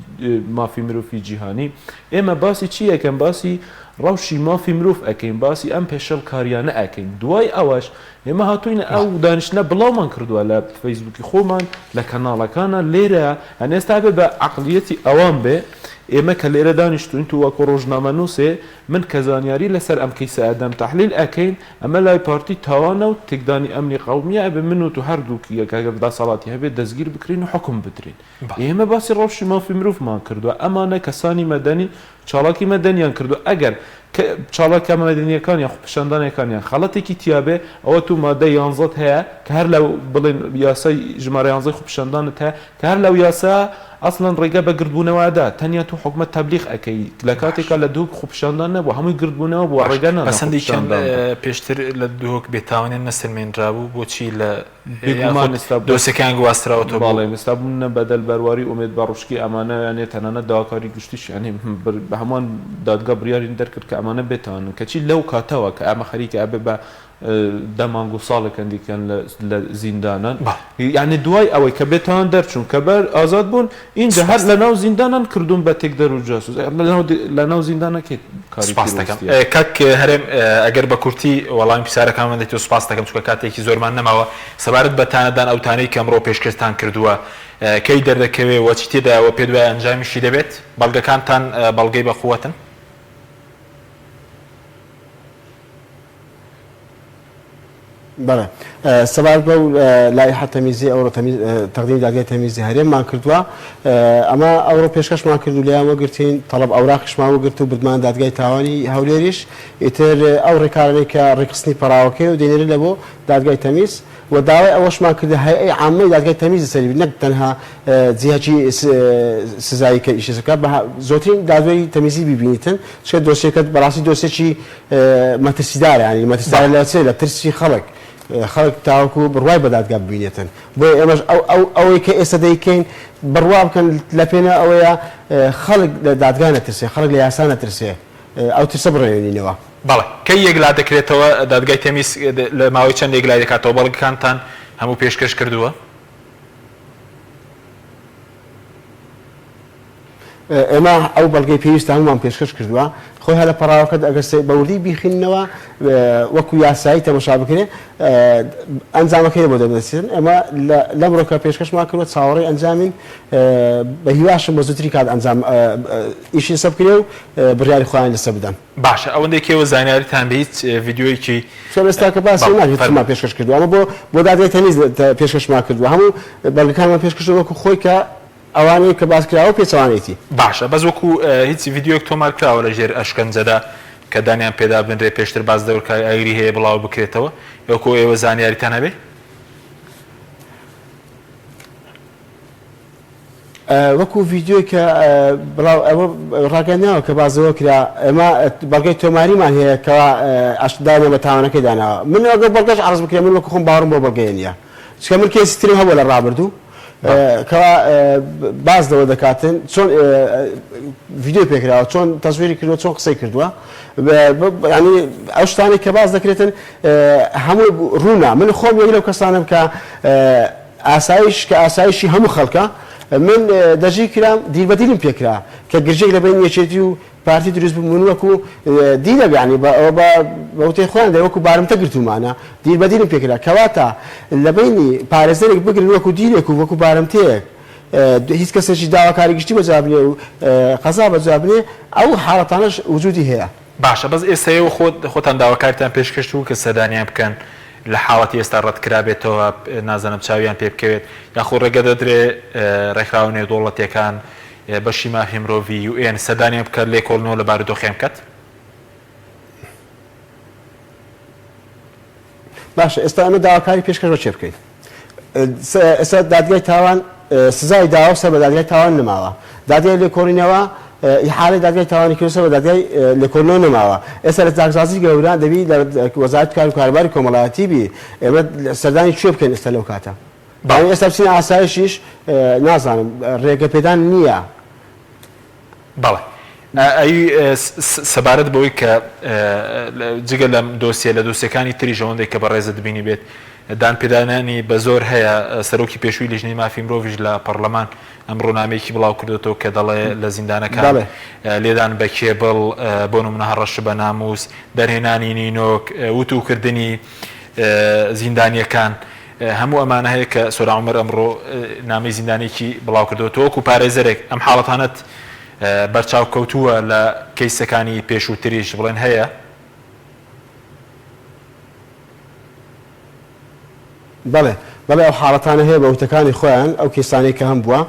مافی مرۆڤی جیهانی ئێمە باسی چی ئەەکەم باسی ڕەوشی مافی مرۆڤ ئەەکەین باسی ئەم پێشەل کاریانە ئەەکەین دوای ئەوەش ئێمە هاتووینە ئەو دانیشتە بڵاومان کردووە لە فەیسبووکی خۆمان لە کەناڵەکانە لێرە ئەن ئێستا بێ بە عەقلیەتی ئەوان بێ ئێمە کە لێرە دانیشتوین تو وەکو ڕۆژنامە نووسێ من کە زانیاری لەسەر ئەم کەیسە ئەدەم تەحلیل ئەەکەین ئەمە لای پارتی تاوانە و تێکدانی ئەمنی قەومیە ئەبێ من و تو هەردووکی یەکەگەر دەسەڵاتی هەبێت دەستگیر بکرین و حکم بدرین ئێمە باسی ڕەوشی مافی مرۆڤمان کردووە ئەمانە کەسانی مەدەنی چاڵاکی مەدەنیان کردو ئەگەر چاڵاکە مەدەنیەکان یان خوپشاندانەکانیان خەڵەتێکی تیابێ ئەوە تو مادە 11 هەیە کە هەر لەو بڵێن یاسای ژمارە 11 خوپشاندانت هەیە کە هەر لەو یاسا ئەسڵەن ڕێگە بە گردبوونەوەدا تەنیا تو حکومەت تەبلیغ ئەەکەی لە کاتێکا لە دوو خوپشاندان نەبوو هەمووی گردبوونەوە بۆ ڕێگە بەسەندی چەند پێشتر لە دووک بێتاوانێن نەسەرمێنرابوو بۆچی لە دۆسەکان گواستراوەەوە باڵێ ئێستا بوونە بەدەل بەرواری ئومێد بەڕشکی ئەمانە یانێ تەنانە داواکاری گشتیش ینی بە هەمووان دادگا بڕیاری دەرکرد کە ئەمانە بێتوانن کەچی لەو کاتەوە کە ئەمە خەریکە ئەبێ بە دەمانگ و ساڵێکەندێکیان لە زیندانان یعنی دوای ئەوەی کە بێتوان دەرچوون کە بەر ئازاد بوون اینجا هەر لە ناو زیندانان کردوون بە تێک دەر و جاسوس لە ناو زیندانەکەیت سپاس دەکەم کاک هەرێم ئەگەر بە کورتی وەڵامی پرسیارەکانمان دێت و سپاس دەکەم چونکە کاتێکی زۆرمان نەماوە سەبارەت بە تانەدان ئەوتانەی کە ئەمڕۆ پێشکەشتان کردووە کەی دەردەکەوێ وەچی تێدایەوە پێ دوای ئەنجامیشی دەبێت بەڵگەکانتان بەڵگەی بەخوەتن بەڵێ سەبارەت بەو لایحە تەمیزی ئەوڕۆ تەقدیمی دادگای تەمیزی هەرێممان کردووە ئەمە ئەوڕۆ پێشکەشمان کردو لەیان وەگرتین تەڵەب ئەوراقیشمان وەگرت و بردمان دادگای تاوانی هەولێریش ئیتر ئەو ڕێکارانەی کە ڕێکخستنی پەراوەکەی و دێنێرە لە بۆ دادگای تەمیز و داوای ئەوەشمان کردە هەیئەی عامەی دادگای تەمیزی سەری نەک تەنها جیهەتی سزایی کە ئیشەکە زۆرترین دادگای تەمیزی ببینیتن چکە دۆسیەکەت بەڕاستی دۆسێکی مەترسیدارە ینی مەترسیدارە لە چێ لە ترسی خەڵک تاوەکو بڕوای بە دادگا ببینێتن بۆ ئێمەش ئەوەی کە ئێستا دەیکەین بڕوا بکەن لە پێنە ئەوەیە خەڵک لە دادگا نەترسێ خەڵک لە یاسا نەترسێ ئەو ترسە بڕێنینەوە بەڵێ کەی یەکلا دەکرێتەوە دادگای تەمیز لە ماوەی چەند یەکلای دەکاتەوە بەڵگەکانتان هەموو پێشکەش کردووە ئێمە ئەو بەڵگەی پێویستە هەمومان پێشکەش کردووە خۆی هەلە پەراوەکەت ئەگەر بەوردی بیخینەوە وەکو یاسایی تەماشا بکرێ ئەنجامەکەی بۆ دەبێتن ئەمە لەم ڕۆکە پێشکەشمان کردوە چاوەڕێی ئەنجامین بە هیواشم بە زووتری کات ئەنجام ئیشی سە بکرێ و بڕیاری خۆیان لەسەر بدەن باشە ئەوەندێکەوە زانیاریتان بە هیچ ڤیددیۆیەکی ئێستا کە باسی ناکرێتمان پێشکەش کردووە ئەمە بۆ دادگای تەمیز پێشکەشمان کردووە هەموو بەڵگەکانمان پێشکەش وەکو خۆی کە ئەوانەی کە باسکراوە پێچەوانێتی باشە بەس وەکو هیچ ڤیددیۆک تۆمار کراوە لە ژێر ئەشکەنجەدا کە دانیان پێدا بنرێ پێشتر باز دەورکای ئاگری هەیە بڵاو بکرێتەوە وەکو ئێوە زانیاریتان هەبێ وەکو ڤیددیۆی کە بڵاو ئەوە ڕاگەناوە کە بازەوە کرا ئەمە بەڵگەی تۆماریمان هەیە کەوا ئاشدانە بە تاوانەکەی داناوە من ئەگەر بەڵگەش عەرز بکرێ من وەکو خۆم باوەڕم بۆ بەڵگەیە نییە چکە من کێسی ترم هەبوو لە ڕابردوو کەوا باز لەوە دەکاتن چۆن ڤیددیو پێکراوە چۆن تەزویری کردووە چۆن قسەی کردووە ینی ئەو شتانی کە باز دەکرێتن هەموو ڕوونا من خۆم یەک لەو کەسانم کە ئاسایش کە ئاسایشی هەموو خەڵکە من دەژی کرام دیر بەدیرم پێکرا کە گرژێک لە بین یەکێتی و پارتی دروست بوون وەکو دیرە بیانی بەوتەی خۆیان دەوەکو بارمتە گرتومانە دیر بەدیرم پێکرا کەواتە لە بینی پارێزەرێک بگرن وەکو دیرێک و وەکو بارمتەیەک هیچ کەسێکی داواکاری گشتی بەجابنێ و قەزا بەجابنێ ئەو حاڵەتانەش وجودی هەیە باشە بەس ئێستەیە خۆتان داواکاریتان پێشکەشت و کە سەدانیان بکەن لە حاڵەتی ئێستا ڕەتکرابێتەوە نازانم چاویان پێ بکەوێت یاخۆ ڕێگە دەدرێ ڕێکخراوە نێودوڵەتیەکان بەشی مافی مرۆڤی UN سەدانیان بکە لێکۆڵنەوە لە بارودۆخیان بکات باشە ئێستا ئەمە داواکاری پێشکەش چێ بکەین ئێستا دادگای تاوان سزای داوا سەر بە دادگای تاوان نماوە دادگای لێکۆڵینەوە حاڵی دادگای تاوانی کردوسە بە دادگای لێکۆڵینەوە نماوە ئێستا لە تاکزازی گەوران دەبی لە وەزارەتی کار و کاروباری کۆمەڵایەتی بی ئێمە سەردانی کوێ بکەین ئێستا لەو کاتە ئێستا بچینە ئاسایشیش نازانم ڕێگە پێدان نییە بەڵێ ئەی سەبارەت بەوەی کە جگە لەم دۆسیە لە دۆسیەکانی تریژ ئەوەندەی کە بەڕێزە دبینی بێت دانپێدانانی بە زۆر هەیە سەرۆکی پێشووی لیژنەی مافی مرۆڤیش لە پەرلەمان ئەم ڕۆنامەیەکی بڵاو کردێتەوە کە دەڵێ لە زیندانەکان لێدان بە کێبڵ بۆ نمونە هەڕەش بە ناموس دەرهێنانی نینۆک وتوکردنی زیندانیەکان هەموو ئەمانە هەیە کە سۆرا عومەر ئەمڕۆ نامەی زیندانێکی بڵاو کردێتەوە وەکو پارێزەرێک ئەم حاڵەتانەت بەرچاو کەوتووە لە کەیسەکانی پێشووتریش بڵێن هەیە بەڵێ بەڵێ ئەو حاڵەتانە هەیە بە وتەکانی خۆیان ئەو کێسانەی کە هەم بووە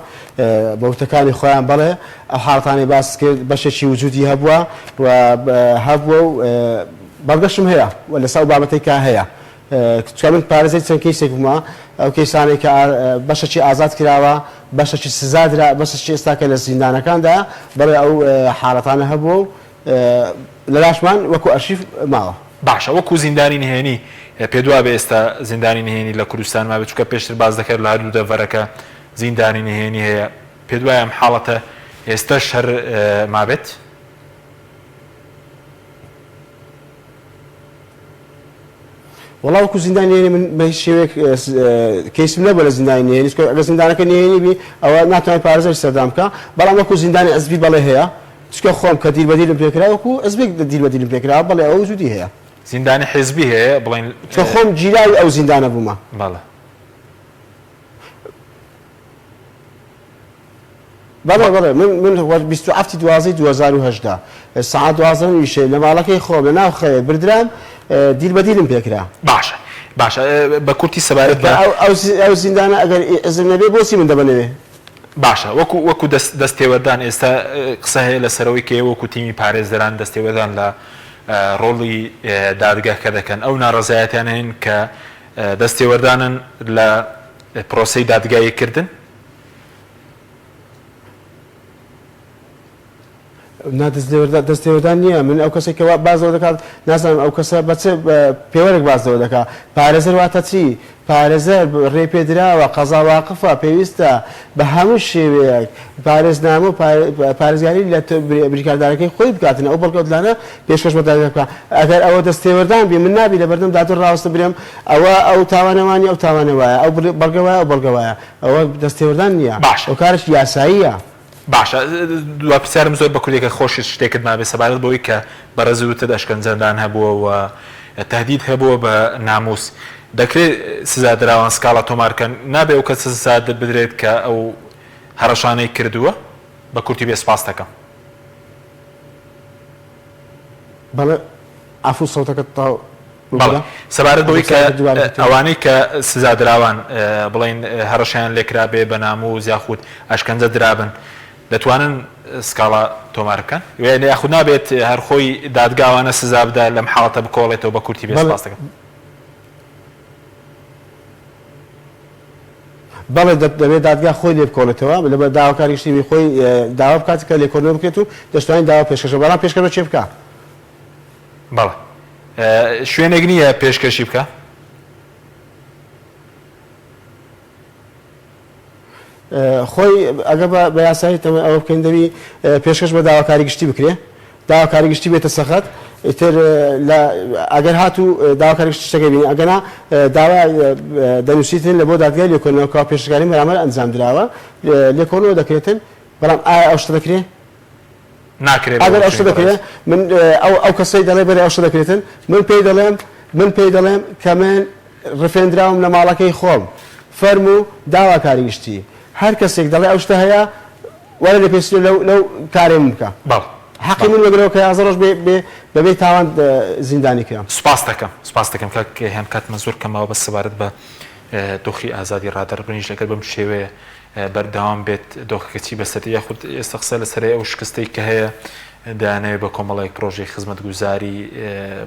بە وتەکانی خۆیان بەڵێ ئەو حاڵەتانی باس کرد بەشێکی وجودی هەبووە و هەبووە و بەڵگەشم هەیە و لەسەر بابەتێک کا هەیە چکە من پارێزەی چەند کەیسێک بوومە ئەو کەیسانێک کە بەشێکی ئازاد کراوە بەشێکی سزادرا بەشێکی ئێستا کە لە زیندانەکاندا بەڵێ ئەو حاڵەتانە هەبووە و لە لاشمان وەکو ئەرشیف ماوە باشە وەکو زیندانی نهێنی پێدوا بە ئێستا زیندانی نهێنی لە کوردستان ما بچووکە پێشتر باز دەکرد لە هەردوو دەڤەرەکە زیندانی نهێنی هەیە پێدوایە ئەم حاڵەتە ئێستاش هەر مابێت وڵا وەکو زیندانی نهێنی من بە هیچ شێوەیەک کەیسم نەبووە لە زیندانی نهێنی ئەگەر زیندانەکە نهێنی بی ئەوە ناتوانێت پارێزەری سەردان بکە بەڵام وەکو زیندانی ئەزبی بەڵێ هەیە چکە خۆم کە دیر بەدیرم پێکرا وەکو ئەزبێک دیر بەدیرم پێکرا بەڵێ ئەو وجودی هەیە زیندانی حیزبی هەیە بڵێن چکە خۆم گیراوی ئەو زیندانە بوومە بەڵێ بەڵێ بەڵێ من 27/12/2018 ساعت 12 ویشێ لە ماڵەکەی خۆم لە ناو خەوێ بردرام دیر بەدیرم پێکرا باشە باشە بە کورتی سەبارەت بە ئەو زیندانە ئەگەر ئەزم نەبێ بۆچی من دەبەنەوێ باشە وەکو دەستێوەدان ئێستا قسە هەیە لەسەرەوەی کە وەکو تیمی پارێزەران دەستێوەدان لە ڕۆڵی دادگاکە دەکەن ئەو ناڕەزایەتیان هەین کە دەستێوەردانن لە پرۆسەی دادگاییکردن دەستێوەدان نییە من ئەو کەسێکەوە بازەوە دەکات نازانم ئەو کەسە بەچێ پێوەرێک بازەوە دەکات پارێزەر واتە چی پارێزەر ڕێ پێدراوە قەزا واقفە پێویستە بە هەموو شێوەیەک پارێزنامە و پارێزگاری لە بریکاردارەکەی خۆی بکاتن ئەو بەڵگەوتلانە پێشکەش بە دادگا بکات ئەگەر ئەوە دەستێوەردان بێ من نابی لە بەردەم دادور ڕاوەستە برێم ئەوە ئەو تاوانەوانی ئەو تاوانە وایە ئەو بەڵگە وایە ئەو بەڵگە وایە ئەوە دەستێوەردان نییە ئەو کارش یاساییە باشە دو پرسیارم زۆر بە کوردێکە خۆشی شتێکت مابێ سەبارەت بەوەی کە بەڕێزوتت ئەشکەنجەندان هەبووە و تهدید هەبووە بە ناموس دەکرێت سزادراوان سکاڵە تۆمارکەن نابێ ئەو کە سزا بدرێت کە ئەو هەڕەشانەی کردووە بە کورتی بێ سپاس دەکەم بەڵێ ئافو سەوتەکەت تاو سەبارەت بەوەی کە ئەوانەی کە سزادراوان بڵین هەڕەشیان لێکرا بێ بە ناموس یاخود ئەشکەنجە درابن دەتوانن سکاڵا تۆمارکەن یاخود نابێت هەر خۆی دادگاوانە سزا بدە لەم حاڵەتە بکۆڵێتەوە بە کورتی بێ سپاس دەکەم بەڵێ دەبێت دادگا خۆی لێ بکۆڵێتەوە لەبەر داواکاریشتی خۆی داوا بکات کە لێکۆڵینەوە بکرێت و دەشتوانین داوا پێشکەشە بەڵام پێشکەشە چێ بکات بەڵێ شوێنێک نییە پێشکەشی بکە خۆی ئەگە بە یاسایی تەمە ئەوە بکەین دەبی پێشکەش بە داواکاری گشتی بکرێ داواکاری گشتی بێتە سەخت ئیتر ئەگەر هاتوو داواکاری گشتی شتەکەی بینی ئەگەنا داوا دەنووسیتن لە بۆ دادگای لێکۆڵینەوە پێشکاری بەرامبەر ئەنجام درراوە لێکۆڵینەوە دەکرێتن بەڵام ئایا ئەو شتە دەکرێت ناکرێت ئەگەر ئەو شتە دەکرێت من ئەو کەسەی دەڵێ بەرێ ئەو شتە دەکرێتن من پێی دەڵێم کە من ڕفێنراوم لە ماڵەکەی خۆم فەرمو داواکاری گشتی هەر کەسێک دەڵێ ئەو شتە هەیە وەرە لە پێشتر لەو کارێم بکە حەقی من وەگرەوە کە 11 ڕۆژ بەبێ تاوان زیندانی کرام. سپاس دەکەم کە هێن کاتمە زۆر کەمەوە بە سەبارەت بە دۆخی ئازادی ڕادەربڕنیش لەگەر بەم شێوەیە بەردەوام بێت دۆخەکەچی بەسەری یاخود ئێستا قسە لەسەرەیە ئەو شکستەی کە هەیە دەیانەوێت بە کۆمەڵێک پرۆژەی خزمەتگوزاری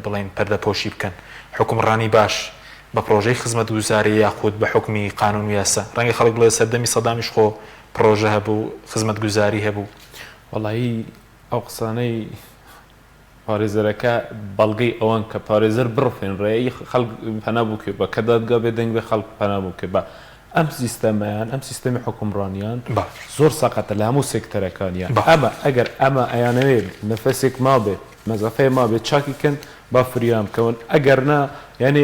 بڵێن پەردەپۆشی بکەن حکومڕانی باش بە پرۆژەی خزمەتگوزاری یاخود بە حکمی قانون و یاسا ڕەنگە خەڵک بڵێ سەردەمی سەدامیش خۆ پرۆژە هەبوو خزمەتگوزاری هەبوو وەڵایی ئەو قسانەی پارێزەرەکە بەڵگەی ئەوان کە پارێزەر بڕفێنڕێی خەڵک پەنابوو کرد بە کە دادگا بێ دەنگ بێ خەڵک پەنابوو کرد بە ئەم سیستەمەیان ئەم سیستەمی حکومڕانیان زۆر سەقەتە لە هەموو سێکتەرەکانیان ئەمە ئەگەر ئەمە ئەیانەوێت نەفەسێک ما بێت مەزەفەیە ما بێت چاکی کەن با فریام بکەون ئەگەر نا یعنی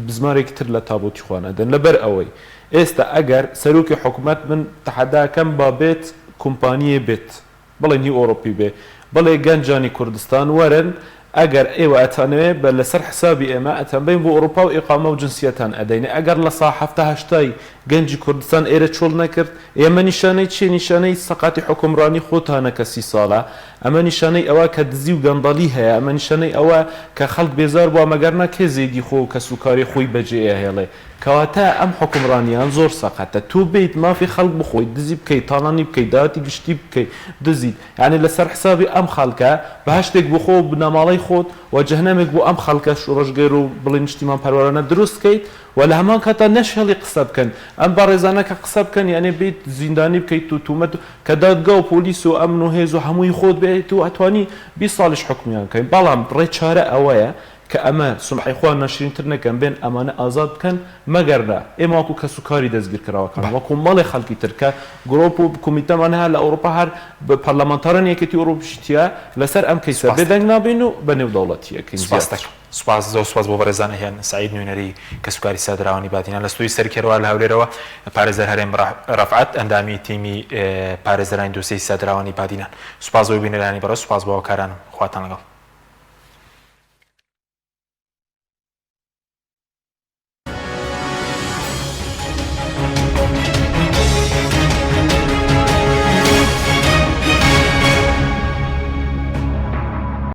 بزمارێکی تر لە تابوتی خوانەدەن لەبەر ئەوەی ئێستا ئەگەر سەرۆکی حکوومەت من تەحەداکەم با بێت کۆمپانیە بێت بڵێ نی ئۆڕۆپی بێ بڵێ گەنجانی کوردستان وەرن ئەگەر ئێوە ئەتانەوێت بە لەسەر حسابی ئێمە ئەتەنبین بۆ ئەوروپا و ئیقامە و جنسیەتان ئەدەینێ ئەگەر لە سا هەفتەی گەنجی کوردستان ئێرە چۆڵ نەکرد ئێمە نیشانەی چێ نیشانەی سەقاتی حکومڕانی خۆتانەکە 30 ساڵە ئەمە نیشانەی ئەوە کە دزی و گەندەڵی هەیە ئەمە نیشانەی ئەوە کە خەڵک بێزار بووە مەگەرنا کێ زێدی خۆ و کە سوکاری خۆی بەجێ ئەهێڵێ کەواتە ئەم حکومڕانیان زۆر سەقەتە تو بیت مافی خەڵک بخۆیت دزی بکەیت تاڵانی بکەیت داواتی گشتی بکەیت دزیت یعنی لەسەر حسابی ئەم خەڵکە بە هەشتێک بخۆ بنەماڵەی خۆت و جەهنەمێک بۆ ئەم خەڵکە ڕۆژگەر و بڵێ نیشتیمان پەروەرانە دروست بکەیت و لە هەمان کاتا نەشێڵی قسە بکەن ئەم بەڕێزانە کە قسە بکەن یعنی بیت زیندانی بکەیت و تومەت کە دادگا و پۆلیس و ئەمن و هێز و هەمووی خۆت بێت و ئەتوانی 20 ساڵیش حکومیان بکەین بەڵام ڕێچارە ئەوەیە کە ئەمە سمحی خۆیان ناشرینتر نەکەن بێن ئەمانە ئازاد بکەن مەگەرنا ئێمە وەکو کە سوکاری دەستگیر کراوەکان وەکو مەڵی خەڵکی ترکە گرۆپ و کۆمیتەمان هەیە لە ئەوروپا هەر بە پەرلەمانتارن یەکێتی ئەوروپیشتیە لەسەر ئەم کەیسە بێدەنگ نابین و بە نێو دەوڵەتیەکەین سوپاس زۆر سوپاس بۆ بەڕێزانە هێن سعید نوێنەری کە سوکاری سادراوانی بادینان لە سوی سەرکێڕوا لە هەولێرەوە پارێزەر هەرێم ڕەفعەت ئەندامی تیمی پارێزەرانی دۆسیی سادراوانی بادینان سوپاس بۆ بینەرانی بەڕێز سوپاس بۆ هاوکارانم خواتان لەگەڵ